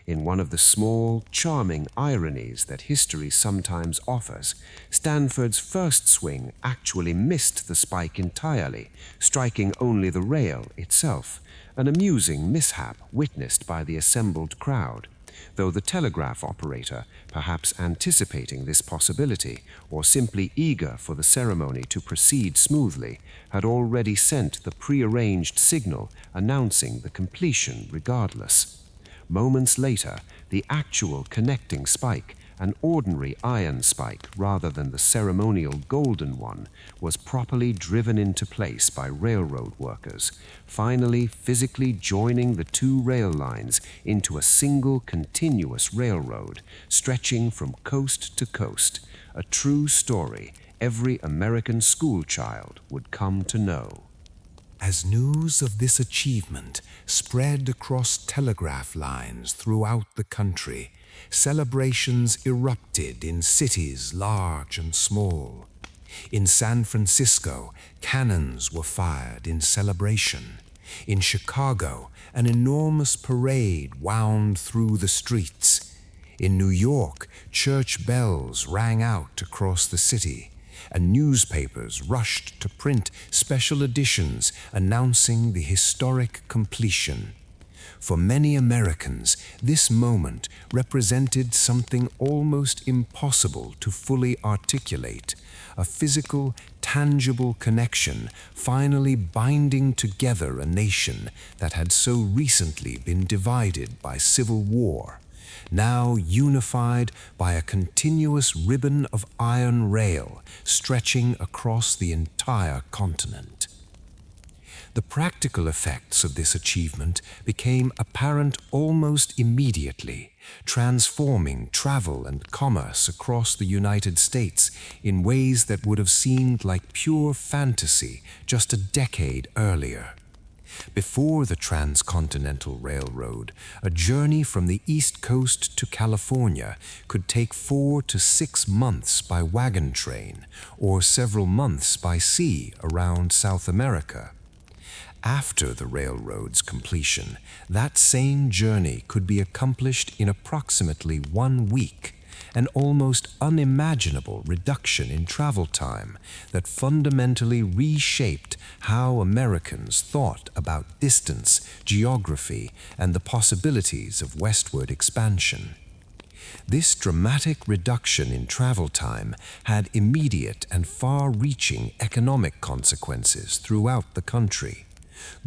In one of the small, charming ironies that history sometimes offers, Stanford's first swing actually missed the spike entirely, striking only the rail itself, an amusing mishap witnessed by the assembled crowd, though the telegraph operator, perhaps anticipating this possibility or simply eager for the ceremony to proceed smoothly, had already sent the prearranged signal announcing the completion regardless. Moments later, the actual connecting spike, an ordinary iron spike rather than the ceremonial golden one, was properly driven into place by railroad workers, finally physically joining the two rail lines into a single continuous railroad, stretching from coast to coast, a true story every American schoolchild would come to know. As news of this achievement spread across telegraph lines throughout the country, celebrations erupted in cities large and small. In San Francisco, cannons were fired in celebration. In Chicago, an enormous parade wound through the streets. In New York, church bells rang out across the city, and newspapers rushed to print special editions announcing the historic completion. For many Americans, this moment represented something almost impossible to fully articulate, a physical, tangible connection finally binding together a nation that had so recently been divided by civil war, now unified by a continuous ribbon of iron rail stretching across the entire continent. The practical effects of this achievement became apparent almost immediately, transforming travel and commerce across the United States in ways that would have seemed like pure fantasy just a decade earlier. Before the Transcontinental Railroad, a journey from the East Coast to California could take 4 to 6 months by wagon train, or several months by sea around South America. After the railroad's completion, that same journey could be accomplished in approximately 1 week, an almost unimaginable reduction in travel time that fundamentally reshaped how Americans thought about distance, geography, and the possibilities of westward expansion. This dramatic reduction in travel time had immediate and far-reaching economic consequences throughout the country.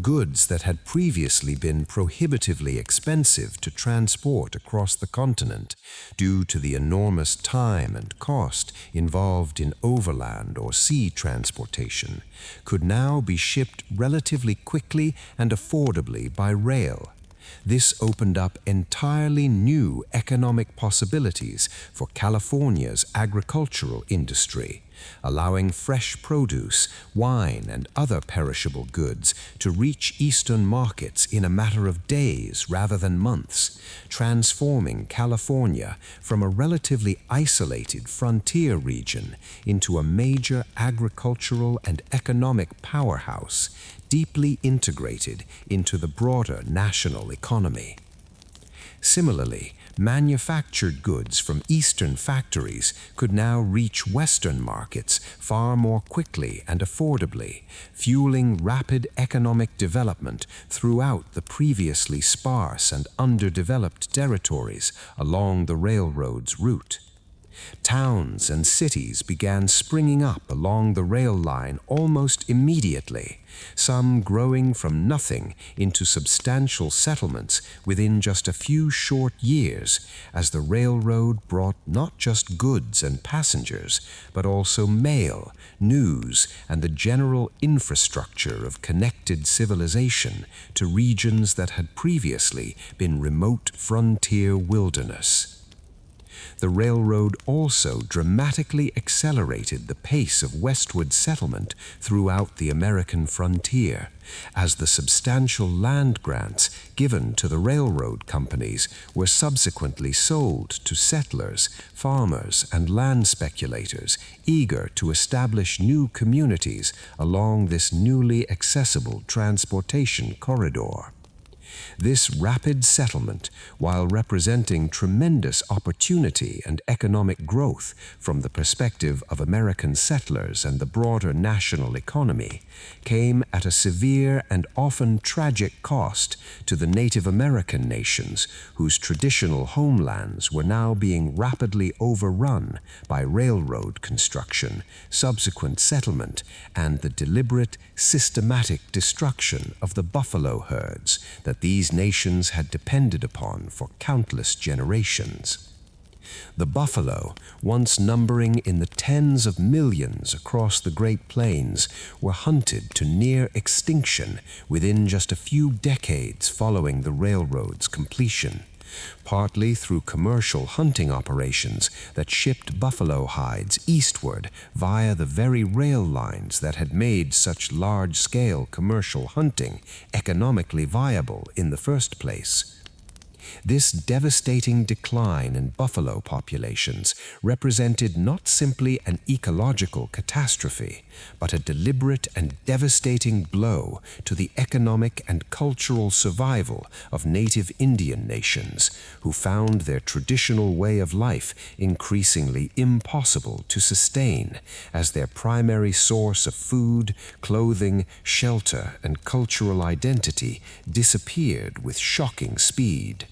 Goods that had previously been prohibitively expensive to transport across the continent due to the enormous time and cost involved in overland or sea transportation could now be shipped relatively quickly and affordably by rail. This opened up entirely new economic possibilities for California's agricultural industry, allowing fresh produce, wine, and other perishable goods to reach eastern markets in a matter of days rather than months, transforming California from a relatively isolated frontier region into a major agricultural and economic powerhouse, deeply integrated into the broader national economy. Similarly, manufactured goods from eastern factories could now reach western markets far more quickly and affordably, fueling rapid economic development throughout the previously sparse and underdeveloped territories along the railroad's route. Towns and cities began springing up along the rail line almost immediately, some growing from nothing into substantial settlements within just a few short years, as the railroad brought not just goods and passengers, but also mail, news, and the general infrastructure of connected civilization to regions that had previously been remote frontier wilderness. The railroad also dramatically accelerated the pace of westward settlement throughout the American frontier, as the substantial land grants given to the railroad companies were subsequently sold to settlers, farmers, and land speculators eager to establish new communities along this newly accessible transportation corridor. This rapid settlement, while representing tremendous opportunity and economic growth from the perspective of American settlers and the broader national economy, came at a severe and often tragic cost to the Native American nations whose traditional homelands were now being rapidly overrun by railroad construction, subsequent settlement, and the deliberate, systematic destruction of the buffalo herds that these nations had depended upon for countless generations. The buffalo, once numbering in the tens of millions across the Great Plains, were hunted to near extinction within just a few decades following the railroad's completion, partly through commercial hunting operations that shipped buffalo hides eastward via the very rail lines that had made such large-scale commercial hunting economically viable in the first place. This devastating decline in buffalo populations represented not simply an ecological catastrophe, but a deliberate and devastating blow to the economic and cultural survival of native Indian nations, who found their traditional way of life increasingly impossible to sustain, as their primary source of food, clothing, shelter, and cultural identity disappeared with shocking speed.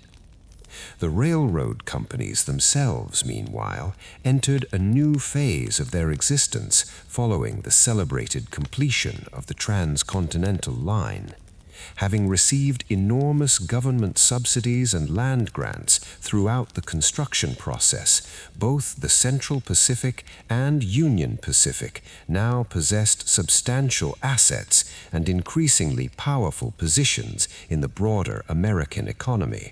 The railroad companies themselves, meanwhile, entered a new phase of their existence following the celebrated completion of the Transcontinental Line. Having received enormous government subsidies and land grants throughout the construction process, both the Central Pacific and Union Pacific now possessed substantial assets and increasingly powerful positions in the broader American economy.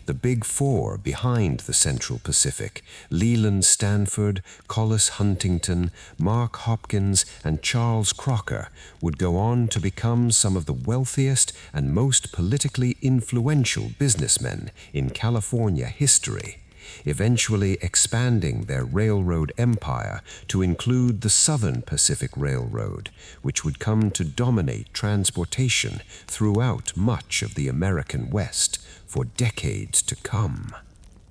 The Big Four behind the Central Pacific, Leland Stanford, Collis Huntington, Mark Hopkins, and Charles Crocker, would go on to become some of the wealthiest and most politically influential businessmen in California history, eventually expanding their railroad empire to include the Southern Pacific Railroad, which would come to dominate transportation throughout much of the American West for decades to come.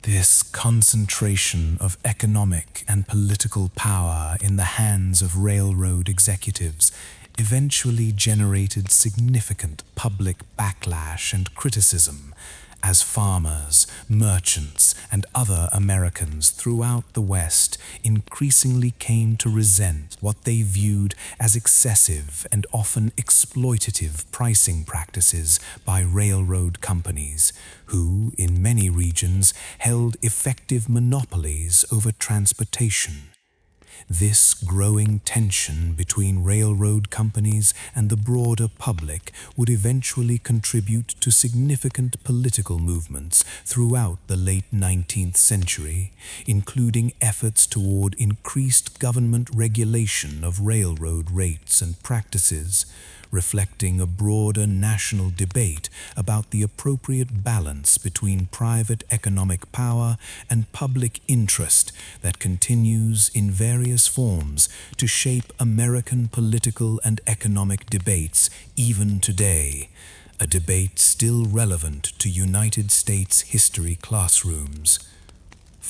This concentration of economic and political power in the hands of railroad executives eventually generated significant public backlash and criticism as farmers, merchants, and other Americans throughout the West increasingly came to resent what they viewed as excessive and often exploitative pricing practices by railroad companies, who, in many regions, held effective monopolies over transportation. This growing tension between railroad companies and the broader public would eventually contribute to significant political movements throughout the late 19th century, including efforts toward increased government regulation of railroad rates and practices, reflecting a broader national debate about the appropriate balance between private economic power and public interest that continues in various forms to shape American political and economic debates even today, a debate still relevant to United States history classrooms.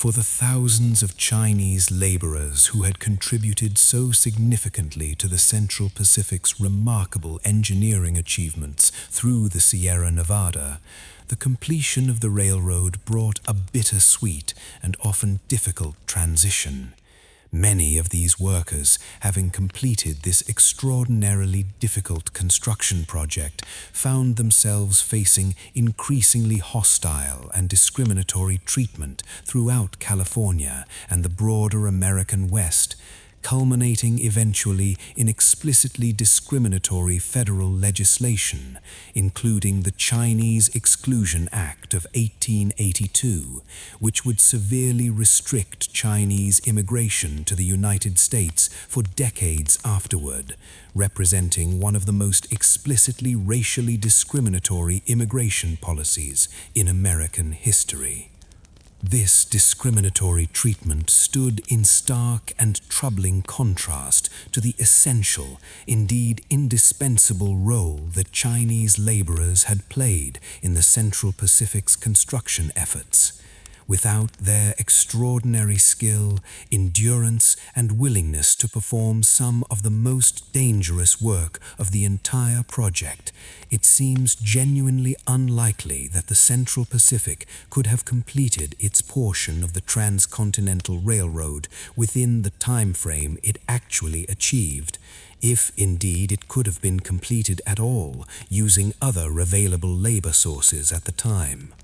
For the thousands of Chinese laborers who had contributed so significantly to the Central Pacific's remarkable engineering achievements through the Sierra Nevada, the completion of the railroad brought a bittersweet and often difficult transition. Many of these workers, having completed this extraordinarily difficult construction project, found themselves facing increasingly hostile and discriminatory treatment throughout California and the broader American West, culminating eventually in explicitly discriminatory federal legislation, including the Chinese Exclusion Act of 1882, which would severely restrict Chinese immigration to the United States for decades afterward, representing one of the most explicitly racially discriminatory immigration policies in American history. This discriminatory treatment stood in stark and troubling contrast to the essential, indeed indispensable role that Chinese laborers had played in the Central Pacific's construction efforts. Without their extraordinary skill, endurance, and willingness to perform some of the most dangerous work of the entire project, it seems genuinely unlikely that the Central Pacific could have completed its portion of the Transcontinental Railroad within the time frame it actually achieved, if indeed it could have been completed at all using other available labor sources at the time.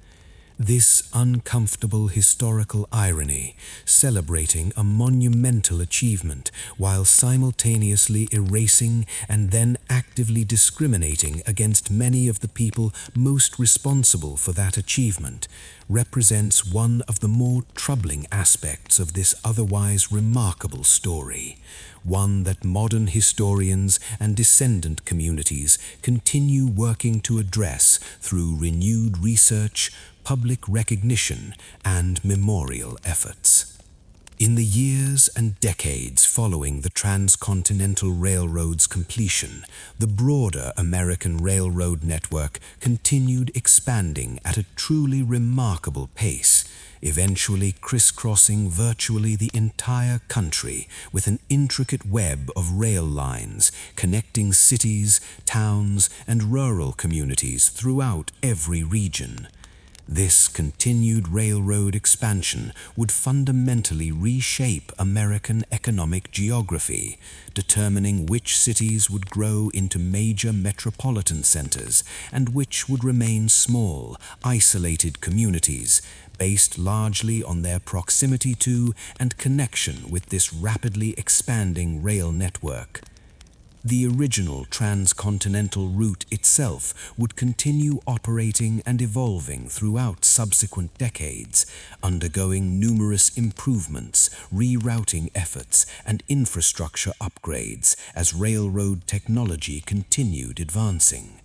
This uncomfortable historical irony, celebrating a monumental achievement while simultaneously erasing and then actively discriminating against many of the people most responsible for that achievement, represents one of the more troubling aspects of this otherwise remarkable story, one that modern historians and descendant communities continue working to address through renewed research, public recognition, and memorial efforts. In the years and decades following the Transcontinental Railroad's completion, the broader American railroad network continued expanding at a truly remarkable pace, eventually crisscrossing virtually the entire country with an intricate web of rail lines connecting cities, towns, and rural communities throughout every region. This continued railroad expansion would fundamentally reshape American economic geography, determining which cities would grow into major metropolitan centers and which would remain small, isolated communities, based largely on their proximity to and connection with this rapidly expanding rail network. The original transcontinental route itself would continue operating and evolving throughout subsequent decades, undergoing numerous improvements, rerouting efforts, and infrastructure upgrades as railroad technology continued advancing.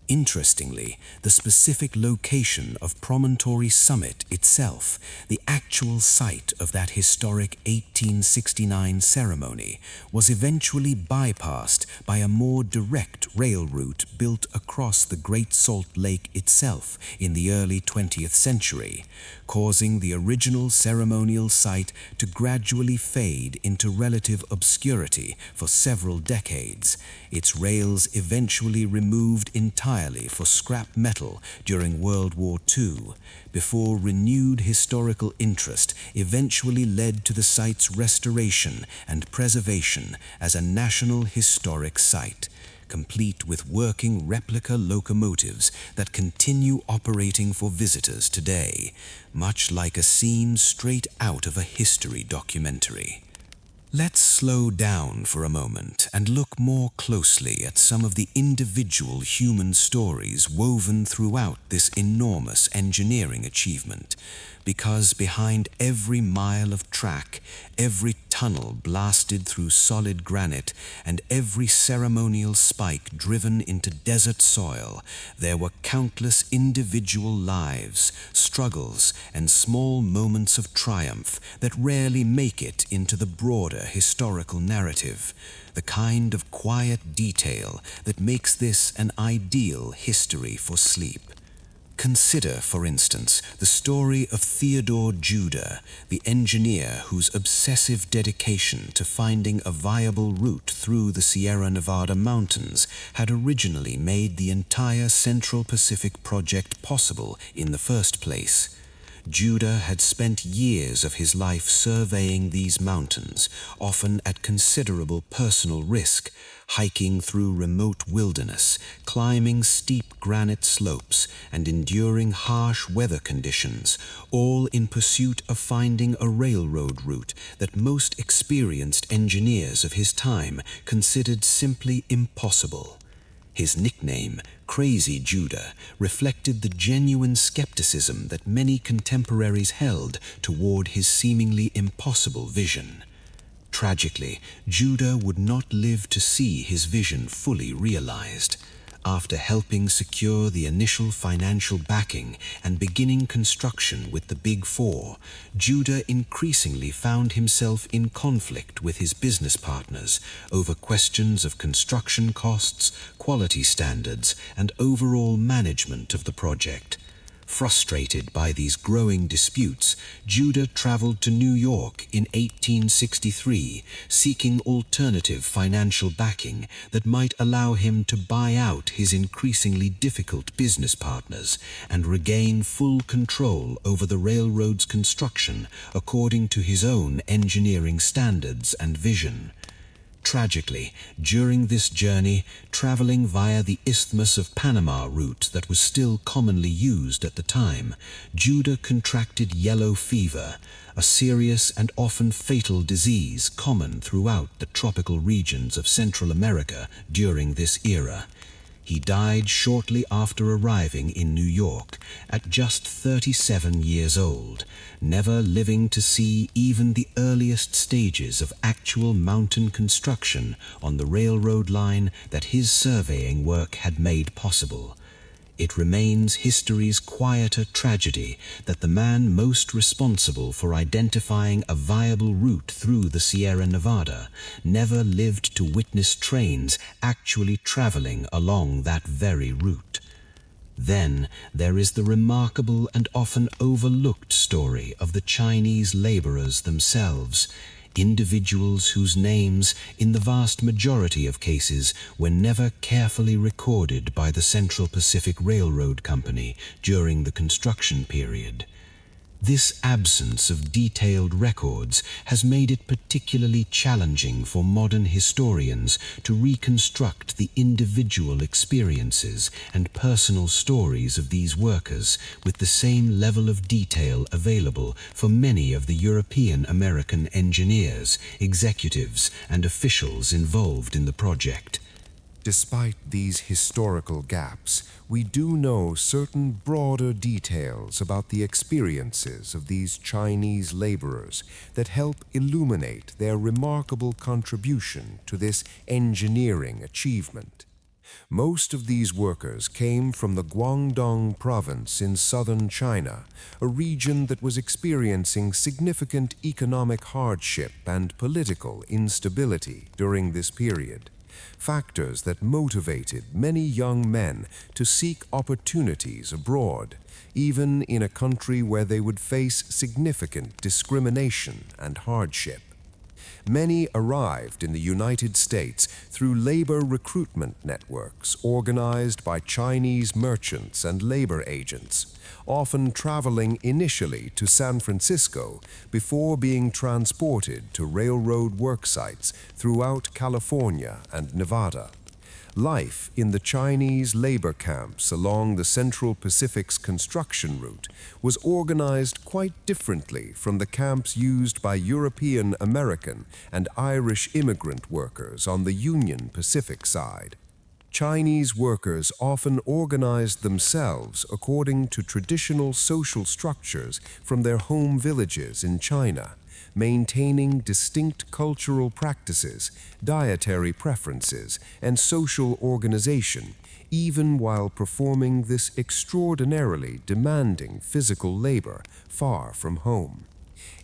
Interestingly, the specific location of Promontory Summit itself, the actual site of that historic 1869 ceremony, was eventually bypassed by a more direct rail route built across the Great Salt Lake itself in the early 20th century, causing the original ceremonial site to gradually fade into relative obscurity for several decades, its rails eventually removed entirely for scrap metal during World War II, before renewed historical interest eventually led to the site's restoration and preservation as a National Historic Site, complete with working replica locomotives that continue operating for visitors today, much like a scene straight out of a history documentary. Let's slow down for a moment and look more closely at some of the individual human stories woven throughout this enormous engineering achievement, because behind every mile of track, every tunnel blasted through solid granite, and every ceremonial spike driven into desert soil, there were countless individual lives, struggles, and small moments of triumph that rarely make it into the broader historical narrative, the kind of quiet detail that makes this an ideal history for sleep. Consider, for instance, the story of Theodore Judah, the engineer whose obsessive dedication to finding a viable route through the Sierra Nevada mountains had originally made the entire Central Pacific project possible in the first place. Judah had spent years of his life surveying these mountains, often at considerable personal risk, hiking through remote wilderness, climbing steep granite slopes, and enduring harsh weather conditions, all in pursuit of finding a railroad route that most experienced engineers of his time considered simply impossible. His nickname, Crazy Judah, reflected the genuine skepticism that many contemporaries held toward his seemingly impossible vision. Tragically, Judah would not live to see his vision fully realized. After helping secure the initial financial backing and beginning construction with the Big Four, Judah increasingly found himself in conflict with his business partners over questions of construction costs, quality standards, and overall management of the project. Frustrated by these growing disputes, Judah traveled to New York in 1863, seeking alternative financial backing that might allow him to buy out his increasingly difficult business partners and regain full control over the railroad's construction according to his own engineering standards and vision. Tragically, during this journey, traveling via the Isthmus of Panama route that was still commonly used at the time, Judah contracted yellow fever, a serious and often fatal disease common throughout the tropical regions of Central America during this era. He died shortly after arriving in New York at just 37 years old, never living to see even the earliest stages of actual mountain construction on the railroad line that his surveying work had made possible. It remains history's quieter tragedy that the man most responsible for identifying a viable route through the Sierra Nevada never lived to witness trains actually traveling along that very route. Then there is the remarkable and often overlooked story of the Chinese laborers themselves, individuals whose names, in the vast majority of cases, were never carefully recorded by the Central Pacific Railroad Company during the construction period. This absence of detailed records has made it particularly challenging for modern historians to reconstruct the individual experiences and personal stories of these workers with the same level of detail available for many of the European American engineers, executives, and officials involved in the project. Despite these historical gaps, we do know certain broader details about the experiences of these Chinese laborers that help illuminate their remarkable contribution to this engineering achievement. Most of these workers came from the Guangdong province in southern China, a region that was experiencing significant economic hardship and political instability during this period. Factors that motivated many young men to seek opportunities abroad, even in a country where they would face significant discrimination and hardship. Many arrived in the United States through labor recruitment networks organized by Chinese merchants and labor agents, often traveling initially to San Francisco before being transported to railroad work sites throughout California and Nevada. Life in the Chinese labor camps along the Central Pacific's construction route was organized quite differently from the camps used by European American and Irish immigrant workers on the Union Pacific side. Chinese workers often organized themselves according to traditional social structures from their home villages in China, maintaining distinct cultural practices, dietary preferences, and social organization, even while performing this extraordinarily demanding physical labor far from home.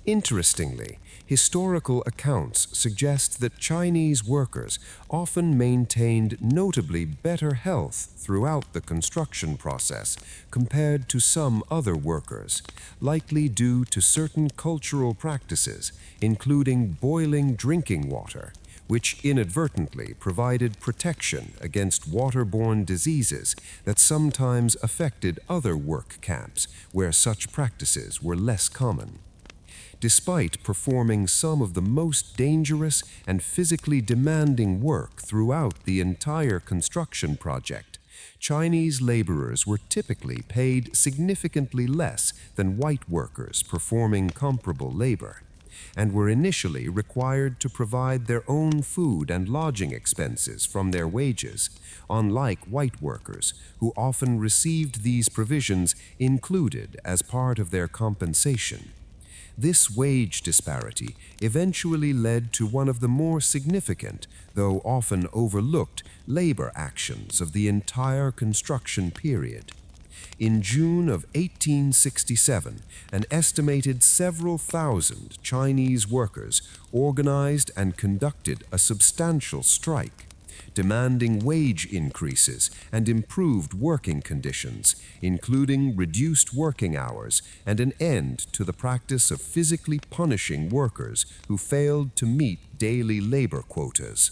Interestingly, historical accounts suggest that Chinese workers often maintained notably better health throughout the construction process compared to some other workers, likely due to certain cultural practices, including boiling drinking water, which inadvertently provided protection against waterborne diseases that sometimes affected other work camps where such practices were less common. Despite performing some of the most dangerous and physically demanding work throughout the entire construction project, Chinese laborers were typically paid significantly less than white workers performing comparable labor, and were initially required to provide their own food and lodging expenses from their wages, unlike white workers, who often received these provisions included as part of their compensation. This wage disparity eventually led to one of the more significant, though often overlooked, labor actions of the entire construction period. In June of 1867, an estimated several thousand Chinese workers organized and conducted a substantial strike, demanding wage increases and improved working conditions, including reduced working hours and an end to the practice of physically punishing workers who failed to meet daily labor quotas.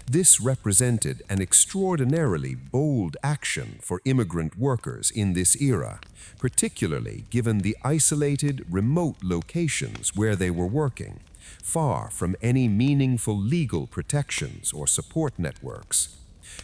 This represented an extraordinarily bold action for immigrant workers in this era, particularly given the isolated, remote locations where they were working, far from any meaningful legal protections or support networks.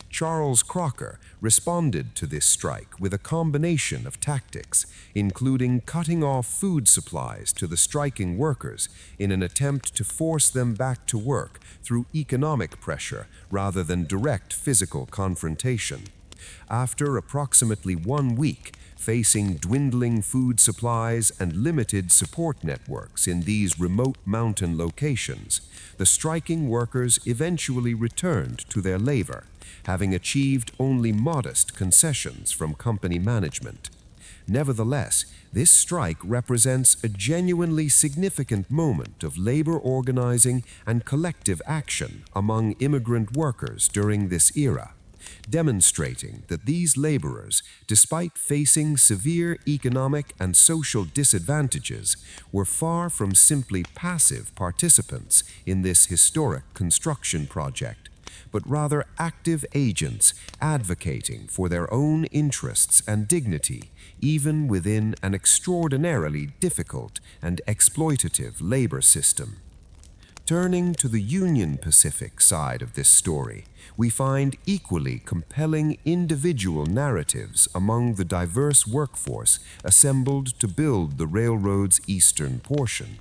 Charles Crocker responded to this strike with a combination of tactics, including cutting off food supplies to the striking workers in an attempt to force them back to work through economic pressure rather than direct physical confrontation. After approximately 1 week, facing dwindling food supplies and limited support networks in these remote mountain locations, the striking workers eventually returned to their labor, having achieved only modest concessions from company management. Nevertheless, this strike represents a genuinely significant moment of labor organizing and collective action among immigrant workers during this era, demonstrating that these laborers, despite facing severe economic and social disadvantages, were far from simply passive participants in this historic construction project, but rather active agents advocating for their own interests and dignity, even within an extraordinarily difficult and exploitative labor system. Turning to the Union Pacific side of this story, we find equally compelling individual narratives among the diverse workforce assembled to build the railroad's eastern portion.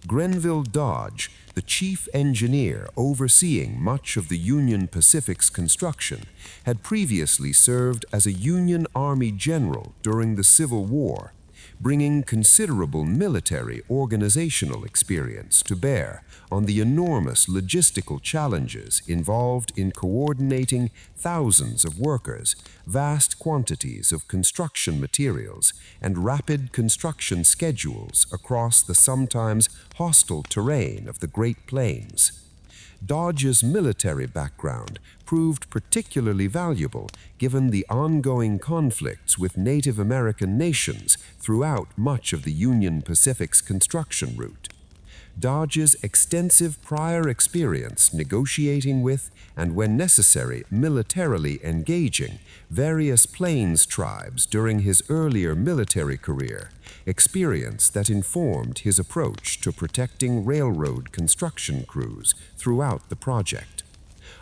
Grenville Dodge, the chief engineer overseeing much of the Union Pacific's construction, had previously served as a Union Army general during the Civil War, bringing considerable military organizational experience to bear on the enormous logistical challenges involved in coordinating thousands of workers, vast quantities of construction materials, and rapid construction schedules across the sometimes hostile terrain of the Great Plains. Dodge's military background proved particularly valuable given the ongoing conflicts with Native American nations throughout much of the Union Pacific's construction route. Dodge's extensive prior experience negotiating with, and when necessary, militarily engaging various Plains tribes during his earlier military career, experience that informed his approach to protecting railroad construction crews throughout the project.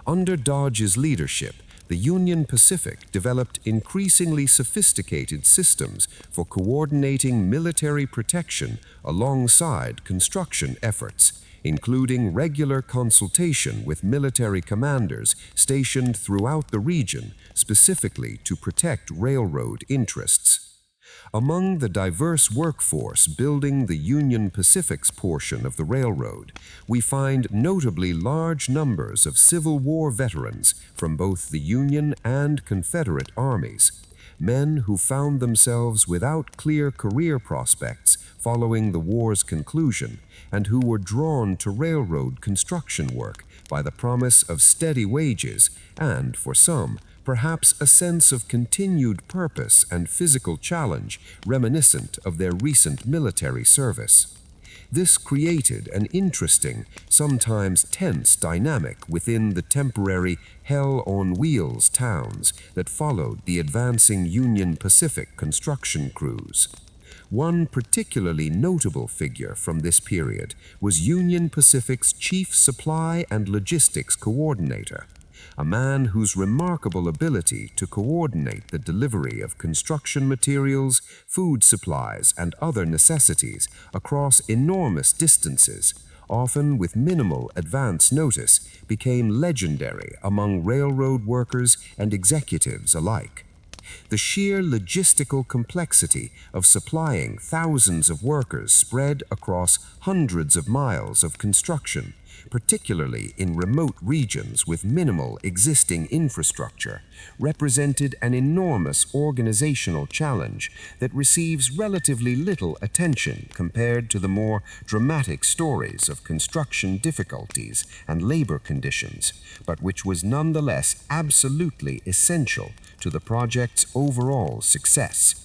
Under Dodge's leadership, the Union Pacific developed increasingly sophisticated systems for coordinating military protection alongside construction efforts, including regular consultation with military commanders stationed throughout the region, specifically to protect railroad interests. Among the diverse workforce building the Union Pacific's portion of the railroad, we find notably large numbers of Civil War veterans from both the Union and Confederate armies, men who found themselves without clear career prospects following the war's conclusion and who were drawn to railroad construction work by the promise of steady wages and, for some, perhaps a sense of continued purpose and physical challenge reminiscent of their recent military service. This created an interesting, sometimes tense dynamic within the temporary hell-on-wheels towns that followed the advancing Union Pacific construction crews. One particularly notable figure from this period was Union Pacific's chief supply and logistics coordinator, a man whose remarkable ability to coordinate the delivery of construction materials, food supplies, and other necessities across enormous distances, often with minimal advance notice, became legendary among railroad workers and executives alike. The sheer logistical complexity of supplying thousands of workers spread across hundreds of miles of construction, particularly in remote regions with minimal existing infrastructure, represented an enormous organizational challenge that receives relatively little attention compared to the more dramatic stories of construction difficulties and labor conditions, but which was nonetheless absolutely essential to the project's overall success.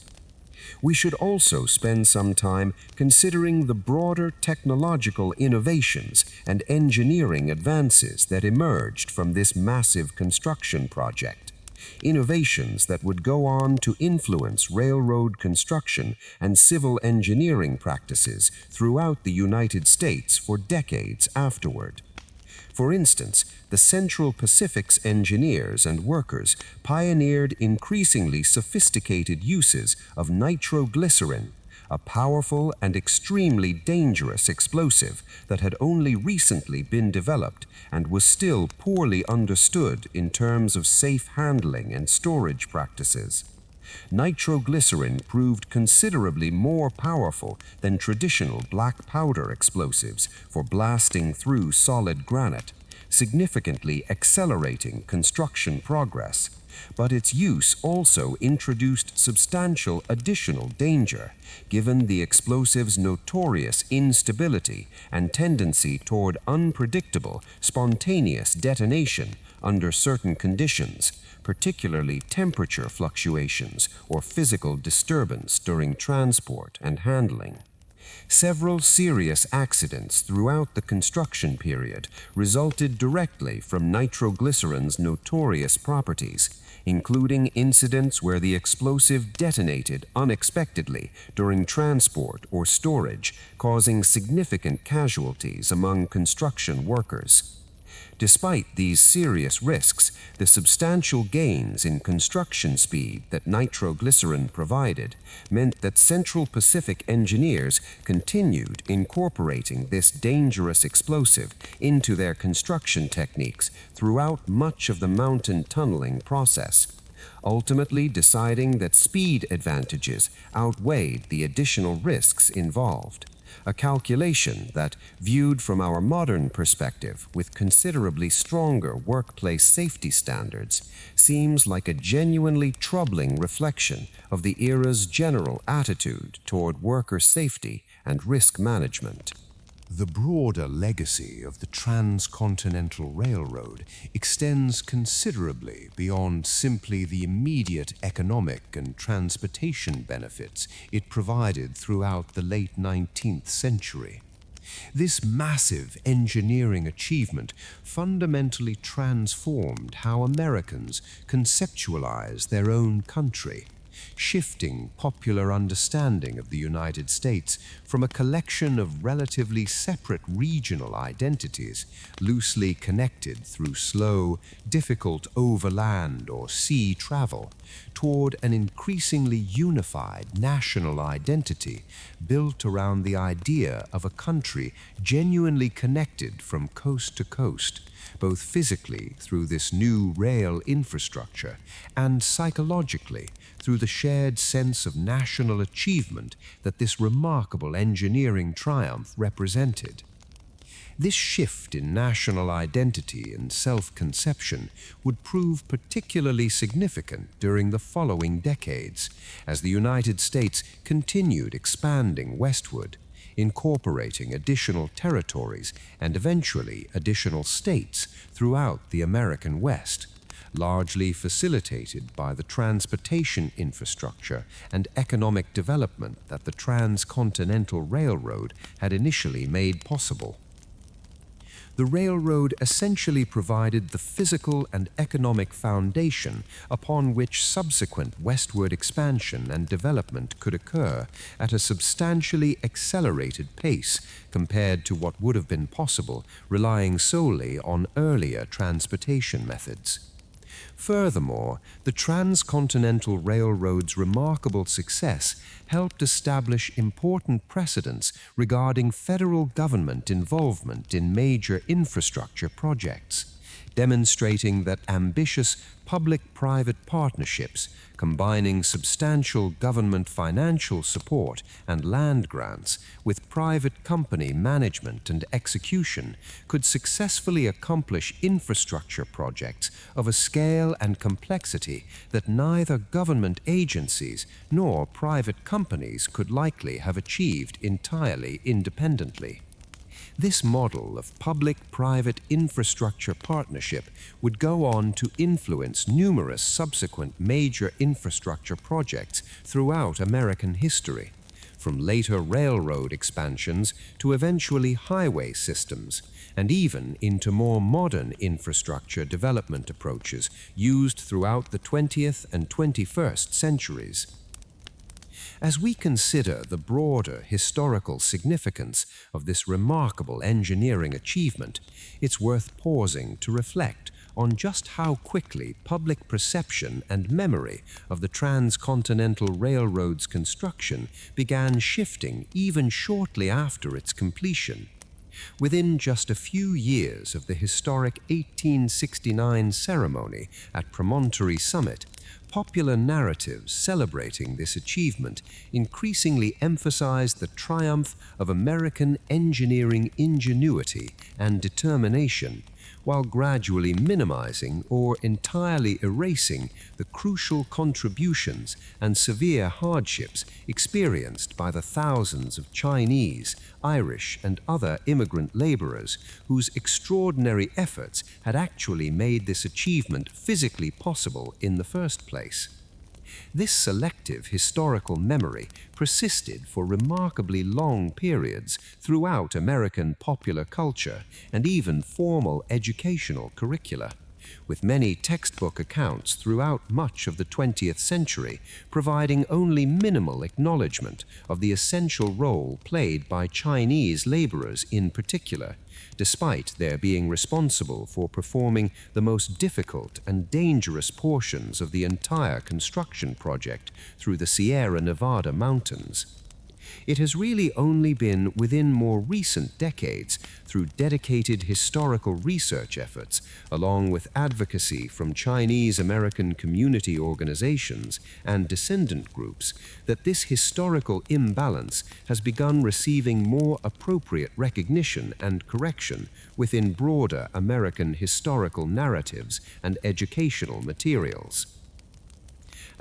We should also spend some time considering the broader technological innovations and engineering advances that emerged from this massive construction project. Innovations that would go on to influence railroad construction and civil engineering practices throughout the United States for decades afterward. For instance, the Central Pacific's engineers and workers pioneered increasingly sophisticated uses of nitroglycerin, a powerful and extremely dangerous explosive that had only recently been developed and was still poorly understood in terms of safe handling and storage practices. Nitroglycerin proved considerably more powerful than traditional black powder explosives for blasting through solid granite, significantly accelerating construction progress, but its use also introduced substantial additional danger, given the explosive's notorious instability and tendency toward unpredictable, spontaneous detonation under certain conditions, particularly temperature fluctuations or physical disturbance during transport and handling. Several serious accidents throughout the construction period resulted directly from nitroglycerin's notorious properties, including incidents where the explosive detonated unexpectedly during transport or storage, causing significant casualties among construction workers. Despite these serious risks, the substantial gains in construction speed that nitroglycerin provided meant that Central Pacific engineers continued incorporating this dangerous explosive into their construction techniques throughout much of the mountain tunneling process, ultimately deciding that speed advantages outweighed the additional risks involved. A calculation that, viewed from our modern perspective with considerably stronger workplace safety standards, seems like a genuinely troubling reflection of the era's general attitude toward worker safety and risk management. The broader legacy of the Transcontinental Railroad extends considerably beyond simply the immediate economic and transportation benefits it provided throughout the late 19th century. This massive engineering achievement fundamentally transformed how Americans conceptualize their own country, shifting popular understanding of the United States from a collection of relatively separate regional identities, loosely connected through slow, difficult overland or sea travel, toward an increasingly unified national identity built around the idea of a country genuinely connected from coast to coast, both physically through this new rail infrastructure and psychologically through the shared sense of national achievement that this remarkable engineering triumph represented. This shift in national identity and self-conception would prove particularly significant during the following decades, as the United States continued expanding westward, incorporating additional territories and eventually additional states throughout the American West, largely facilitated by the transportation infrastructure and economic development that the Transcontinental Railroad had initially made possible. The railroad essentially provided the physical and economic foundation upon which subsequent westward expansion and development could occur at a substantially accelerated pace compared to what would have been possible relying solely on earlier transportation methods. Furthermore, the Transcontinental Railroad's remarkable success helped establish important precedents regarding federal government involvement in major infrastructure projects, demonstrating that ambitious public-private partnerships combining substantial government financial support and land grants with private company management and execution could successfully accomplish infrastructure projects of a scale and complexity that neither government agencies nor private companies could likely have achieved entirely independently. This model of public-private infrastructure partnership would go on to influence numerous subsequent major infrastructure projects throughout American history, from later railroad expansions to eventually highway systems, and even into more modern infrastructure development approaches used throughout the 20th and 21st centuries. As we consider the broader historical significance of this remarkable engineering achievement, it's worth pausing to reflect on just how quickly public perception and memory of the Transcontinental Railroad's construction began shifting even shortly after its completion. Within just a few years of the historic 1869 ceremony at Promontory Summit, popular narratives celebrating this achievement increasingly emphasized the triumph of American engineering ingenuity and determination, while gradually minimizing or entirely erasing the crucial contributions and severe hardships experienced by the thousands of Chinese, Irish, and other immigrant laborers whose extraordinary efforts had actually made this achievement physically possible in the first place. This selective historical memory persisted for remarkably long periods throughout American popular culture and even formal educational curricula, with many textbook accounts throughout much of the 20th century providing only minimal acknowledgement of the essential role played by Chinese laborers in particular, despite their being responsible for performing the most difficult and dangerous portions of the entire construction project through the Sierra Nevada mountains. It has really only been within more recent decades, through dedicated historical research efforts, along with advocacy from Chinese American community organizations and descendant groups, that this historical imbalance has begun receiving more appropriate recognition and correction within broader American historical narratives and educational materials.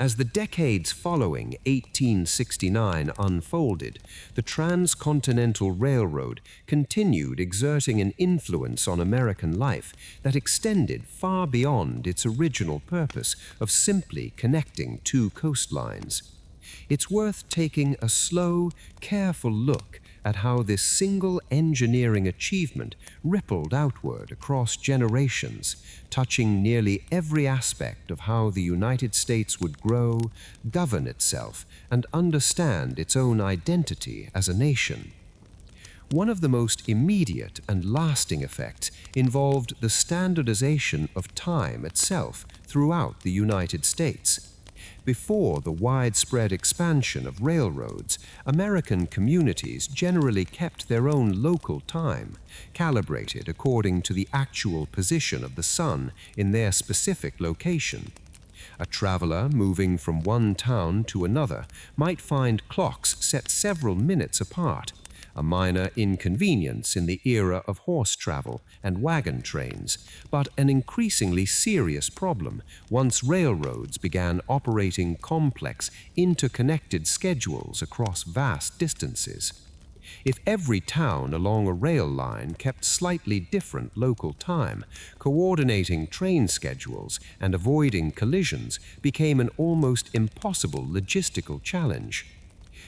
As the decades following 1869 unfolded, the Transcontinental Railroad continued exerting an influence on American life that extended far beyond its original purpose of simply connecting two coastlines. It's worth taking a slow, careful look at how this single engineering achievement rippled outward across generations, touching nearly every aspect of how the United States would grow, govern itself, and understand its own identity as a nation. One of the most immediate and lasting effects involved the standardization of time itself throughout the United States. Before the widespread expansion of railroads, American communities generally kept their own local time, calibrated according to the actual position of the sun in their specific location. A traveler moving from one town to another might find clocks set several minutes apart, a minor inconvenience in the era of horse travel and wagon trains, but an increasingly serious problem once railroads began operating complex, interconnected schedules across vast distances. If every town along a rail line kept slightly different local time, coordinating train schedules and avoiding collisions became an almost impossible logistical challenge.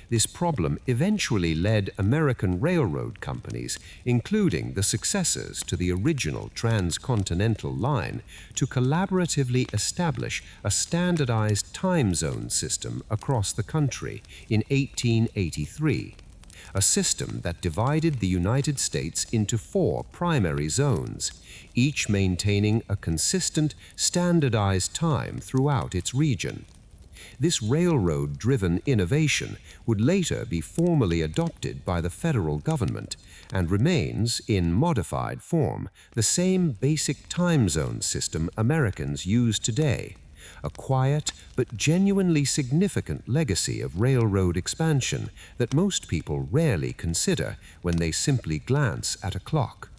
This problem eventually led American railroad companies, including the successors to the original Transcontinental line, to collaboratively establish a standardized time zone system across the country in 1883. A system that divided the United States into 4 primary zones, each maintaining a consistent, standardized time throughout its region. This railroad-driven innovation would later be formally adopted by the federal government and remains, in modified form, the same basic time zone system Americans use today, a quiet but genuinely significant legacy of railroad expansion that most people rarely consider when they simply glance at a clock.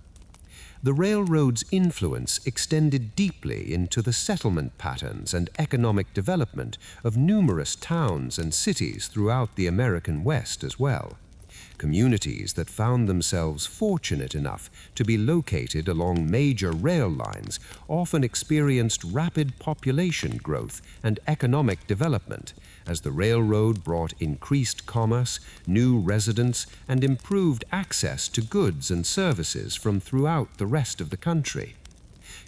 The railroad's influence extended deeply into the settlement patterns and economic development of numerous towns and cities throughout the American West as well. Communities that found themselves fortunate enough to be located along major rail lines often experienced rapid population growth and economic development as the railroad brought increased commerce, new residents, and improved access to goods and services from throughout the rest of the country.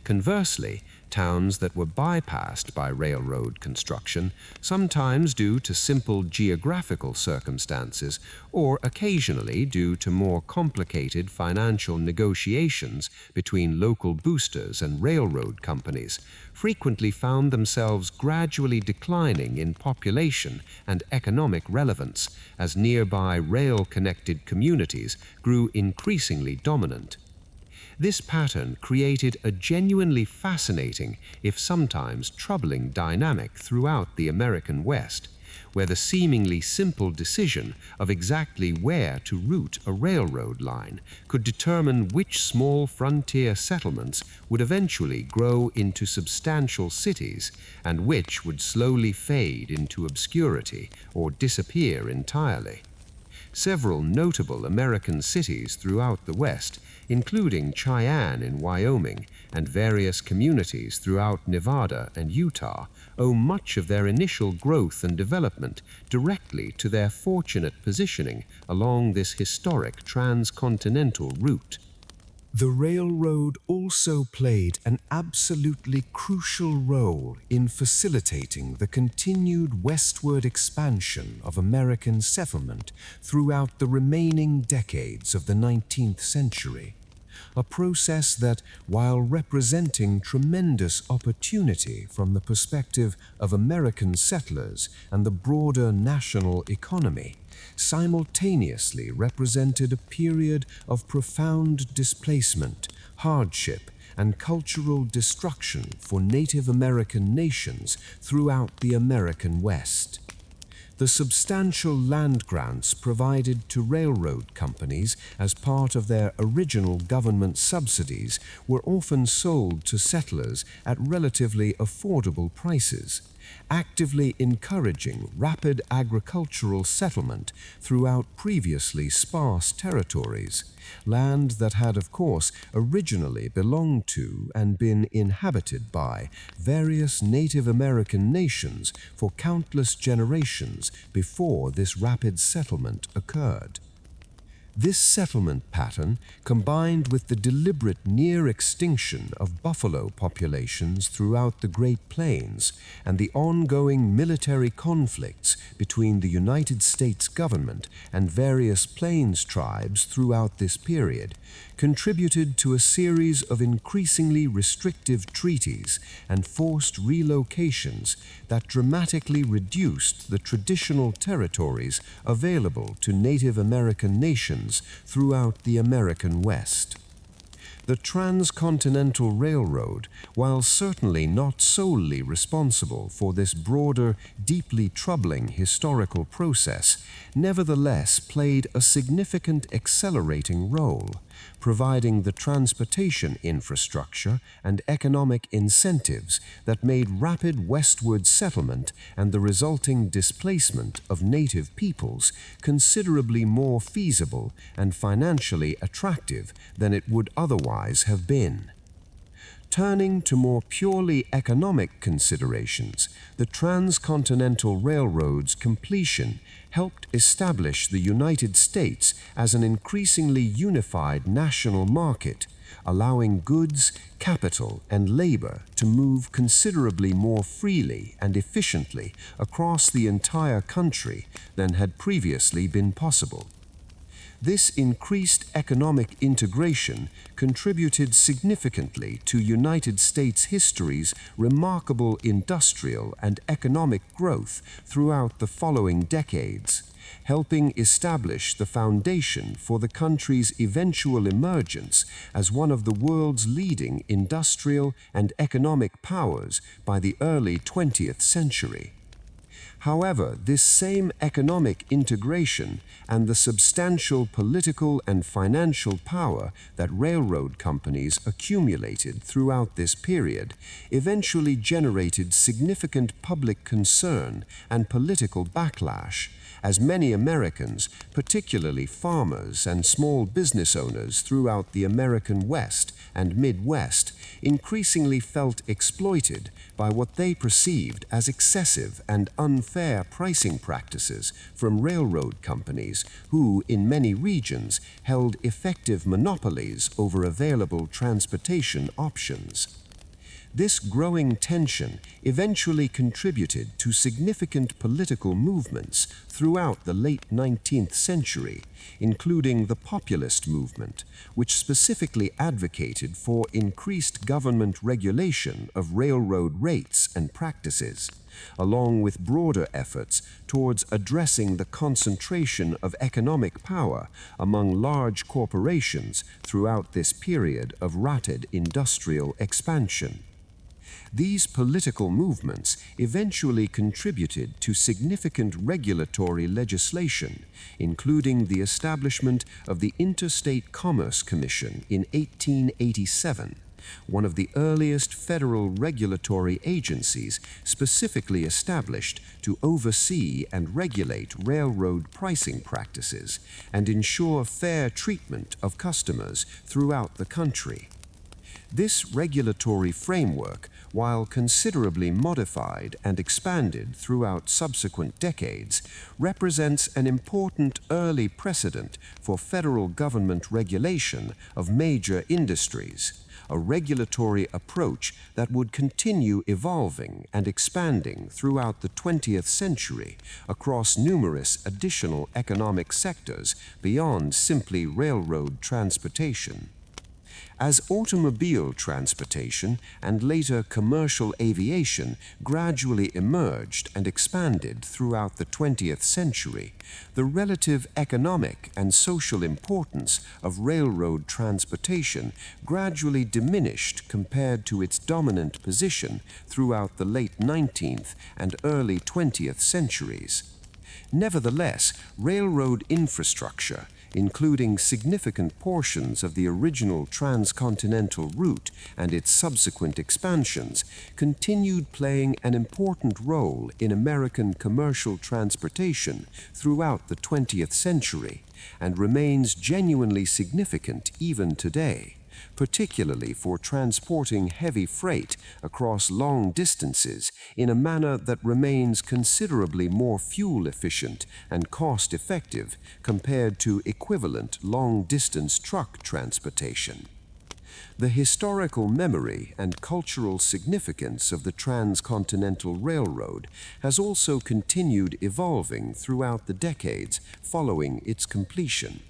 Conversely, towns that were bypassed by railroad construction, sometimes due to simple geographical circumstances or occasionally due to more complicated financial negotiations between local boosters and railroad companies, frequently found themselves gradually declining in population and economic relevance as nearby rail-connected communities grew increasingly dominant. This pattern created a genuinely fascinating, if sometimes troubling, dynamic throughout the American West, where the seemingly simple decision of exactly where to route a railroad line could determine which small frontier settlements would eventually grow into substantial cities and which would slowly fade into obscurity or disappear entirely. Several notable American cities throughout the West, including Cheyenne in Wyoming and various communities throughout Nevada and Utah, owe much of their initial growth and development directly to their fortunate positioning along this historic transcontinental route. The railroad also played an absolutely crucial role in facilitating the continued westward expansion of American settlement throughout the remaining decades of the 19th century, a process that, while representing tremendous opportunity from the perspective of American settlers and the broader national economy, simultaneously represented a period of profound displacement, hardship, and cultural destruction for Native American nations throughout the American West. The substantial land grants provided to railroad companies as part of their original government subsidies were often sold to settlers at relatively affordable prices, actively encouraging rapid agricultural settlement throughout previously sparse territories, land that had, of course, originally belonged to and been inhabited by various Native American nations for countless generations before this rapid settlement occurred. This settlement pattern, combined with the deliberate near extinction of buffalo populations throughout the Great Plains and the ongoing military conflicts between the United States government and various Plains tribes throughout this period, contributed to a series of increasingly restrictive treaties and forced relocations that dramatically reduced the traditional territories available to Native American nations throughout the American West. The Transcontinental Railroad, while certainly not solely responsible for this broader, deeply troubling historical process, nevertheless played a significant accelerating role, providing the transportation infrastructure and economic incentives that made rapid westward settlement and the resulting displacement of native peoples considerably more feasible and financially attractive than it would otherwise have been. Turning to more purely economic considerations, the Transcontinental Railroad's completion helped establish the United States as an increasingly unified national market, allowing goods, capital, and labor to move considerably more freely and efficiently across the entire country than had previously been possible. This increased economic integration contributed significantly to United States history's remarkable industrial and economic growth throughout the following decades, helping establish the foundation for the country's eventual emergence as one of the world's leading industrial and economic powers by the early 20th century. However, this same economic integration and the substantial political and financial power that railroad companies accumulated throughout this period eventually generated significant public concern and political backlash, as many Americans, particularly farmers and small business owners throughout the American West and Midwest, increasingly felt exploited by what they perceived as excessive and unfair pricing practices from railroad companies who, in many regions, held effective monopolies over available transportation options. This growing tension eventually contributed to significant political movements throughout the late 19th century, including the populist movement, which specifically advocated for increased government regulation of railroad rates and practices, along with broader efforts towards addressing the concentration of economic power among large corporations throughout this period of rapid industrial expansion. These political movements eventually contributed to significant regulatory legislation, including the establishment of the Interstate Commerce Commission in 1887, one of the earliest federal regulatory agencies specifically established to oversee and regulate railroad pricing practices and ensure fair treatment of customers throughout the country. This regulatory framework, while considerably modified and expanded throughout subsequent decades, represents an important early precedent for federal government regulation of major industries, a regulatory approach that would continue evolving and expanding throughout the 20th century across numerous additional economic sectors beyond simply railroad transportation. As automobile transportation and later commercial aviation gradually emerged and expanded throughout the 20th century, the relative economic and social importance of railroad transportation gradually diminished compared to its dominant position throughout the late 19th and early 20th centuries. Nevertheless, railroad infrastructure, including significant portions of the original transcontinental route and its subsequent expansions, continued playing an important role in American commercial transportation throughout the 20th century and remains genuinely significant even today, particularly for transporting heavy freight across long distances in a manner that remains considerably more fuel-efficient and cost-effective compared to equivalent long-distance truck transportation. The historical memory and cultural significance of the Transcontinental Railroad has also continued evolving throughout the decades following its completion,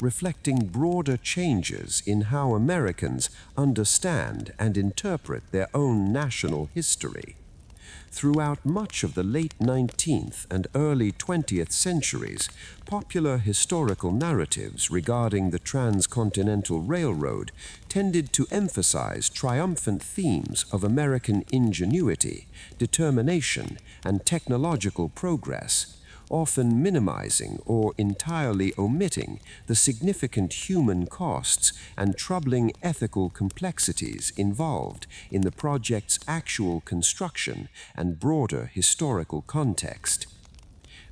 reflecting broader changes in how Americans understand and interpret their own national history. Throughout much of the late 19th and early 20th centuries, popular historical narratives regarding the Transcontinental Railroad tended to emphasize triumphant themes of American ingenuity, determination, and technological progress, often minimizing or entirely omitting the significant human costs and troubling ethical complexities involved in the project's actual construction and broader historical context.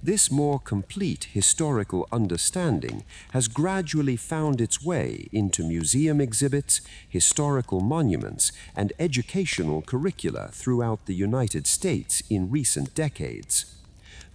This more complete historical understanding has gradually found its way into museum exhibits, historical monuments, and educational curricula throughout the United States in recent decades.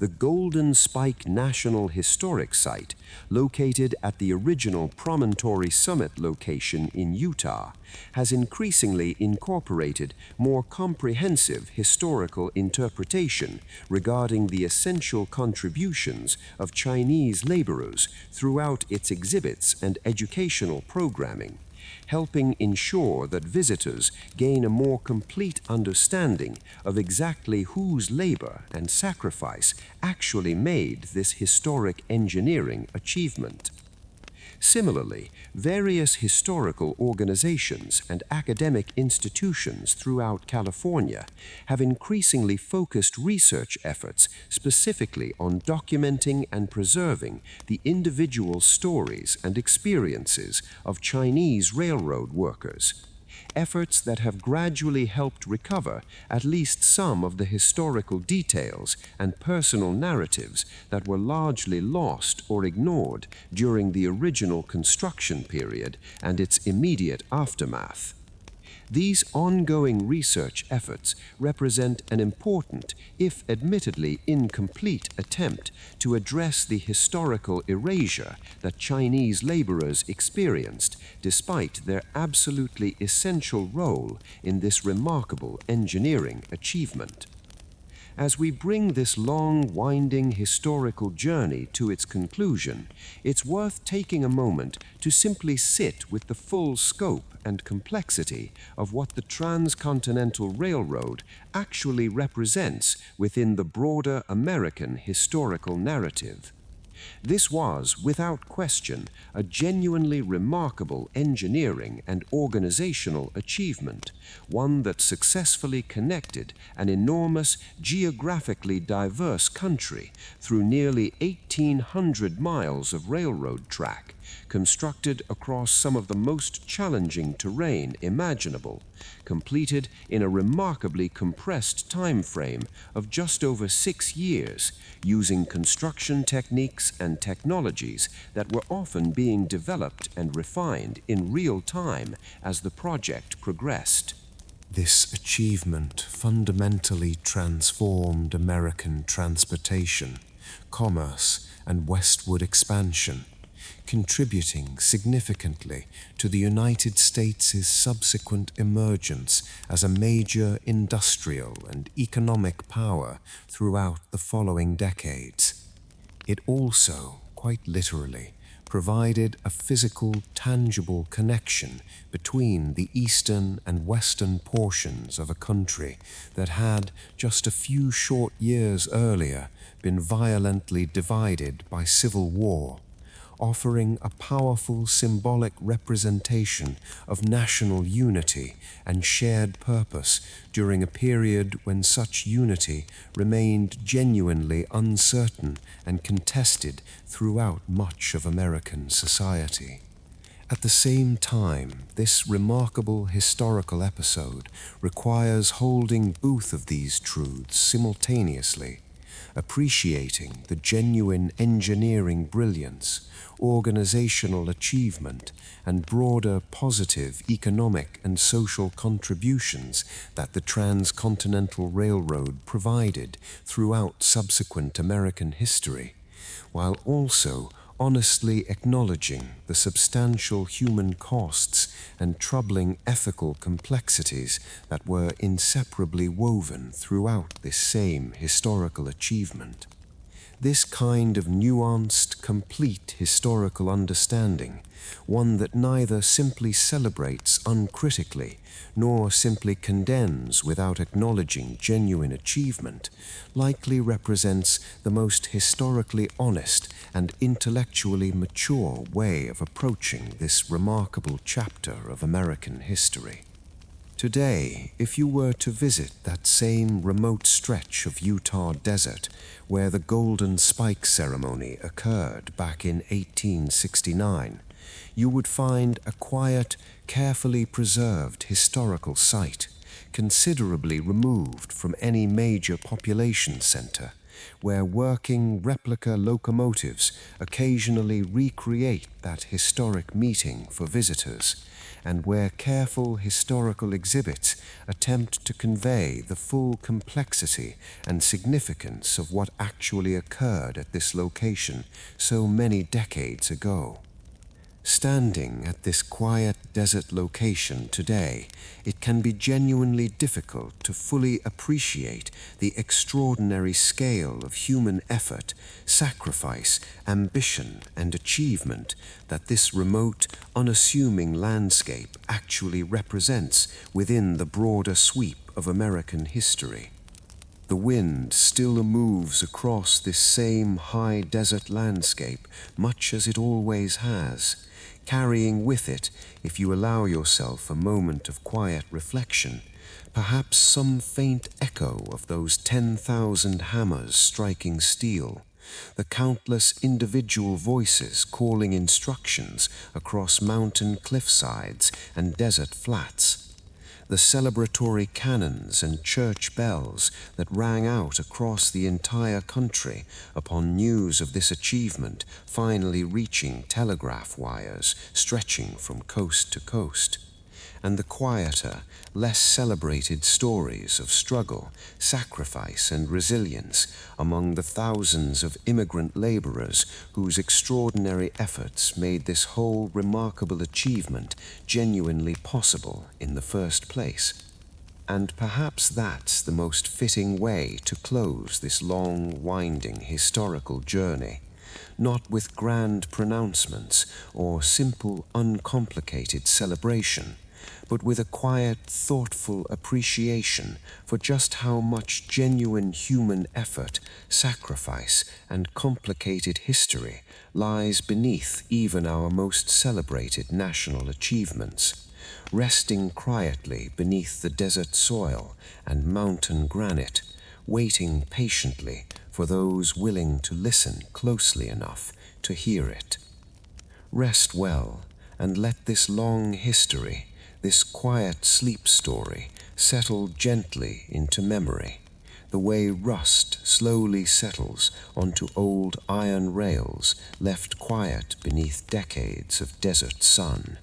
The Golden Spike National Historic Site, located at the original Promontory Summit location in Utah, has increasingly incorporated more comprehensive historical interpretation regarding the essential contributions of Chinese laborers throughout its exhibits and educational programming, helping ensure that visitors gain a more complete understanding of exactly whose labor and sacrifice actually made this historic engineering achievement. Similarly, various historical organizations and academic institutions throughout California have increasingly focused research efforts specifically on documenting and preserving the individual stories and experiences of Chinese railroad workers, efforts that have gradually helped recover at least some of the historical details and personal narratives that were largely lost or ignored during the original construction period and its immediate aftermath. These ongoing research efforts represent an important, if admittedly incomplete, attempt to address the historical erasure that Chinese laborers experienced despite their absolutely essential role in this remarkable engineering achievement. As we bring this long, winding historical journey to its conclusion, it's worth taking a moment to simply sit with the full scope and complexity of what the Transcontinental Railroad actually represents within the broader American historical narrative. This was, without question, a genuinely remarkable engineering and organizational achievement, one that successfully connected an enormous, geographically diverse country through nearly 1,800 miles of railroad track, constructed across some of the most challenging terrain imaginable, completed in a remarkably compressed time frame of just over 6 years, using construction techniques and technologies that were often being developed and refined in real time as the project progressed. This achievement fundamentally transformed American transportation, commerce, and westward expansion, contributing significantly to the United States' subsequent emergence as a major industrial and economic power throughout the following decades. It also, quite literally, provided a physical, tangible connection between the eastern and western portions of a country that had, just a few short years earlier, been violently divided by civil war, offering a powerful symbolic representation of national unity and shared purpose during a period when such unity remained genuinely uncertain and contested throughout much of American society. At the same time, this remarkable historical episode requires holding both of these truths simultaneously, appreciating the genuine engineering brilliance, organizational achievement, and broader positive economic and social contributions that the Transcontinental Railroad provided throughout subsequent American history, while also honestly acknowledging the substantial human costs and troubling ethical complexities that were inseparably woven throughout this same historical achievement. This kind of nuanced, complete historical understanding, one that neither simply celebrates uncritically, nor simply condemns without acknowledging genuine achievement, likely represents the most historically honest and intellectually mature way of approaching this remarkable chapter of American history. Today, if you were to visit that same remote stretch of Utah desert where the Golden Spike ceremony occurred back in 1869, you would find a quiet, carefully preserved historical site, considerably removed from any major population center, where working replica locomotives occasionally recreate that historic meeting for visitors, and where careful historical exhibits attempt to convey the full complexity and significance of what actually occurred at this location so many decades ago. Standing at this quiet desert location today, it can be genuinely difficult to fully appreciate the extraordinary scale of human effort, sacrifice, ambition, and achievement that this remote, unassuming landscape actually represents within the broader sweep of American history. The wind still moves across this same high desert landscape, much as it always has, carrying with it, if you allow yourself a moment of quiet reflection, perhaps some faint echo of those 10,000 hammers striking steel, the countless individual voices calling instructions across mountain cliffsides and desert flats, the celebratory cannons and church bells that rang out across the entire country upon news of this achievement finally reaching telegraph wires stretching from coast to coast, and the quieter, less celebrated stories of struggle, sacrifice, and resilience among the thousands of immigrant laborers whose extraordinary efforts made this whole remarkable achievement genuinely possible in the first place. And perhaps that's the most fitting way to close this long, winding historical journey, not with grand pronouncements or simple, uncomplicated celebration, but with a quiet, thoughtful appreciation for just how much genuine human effort, sacrifice, and complicated history lies beneath even our most celebrated national achievements, resting quietly beneath the desert soil and mountain granite, waiting patiently for those willing to listen closely enough to hear it. Rest well, and let this long history, this quiet sleep story, settle gently into memory, the way rust slowly settles onto old iron rails left quiet beneath decades of desert sun.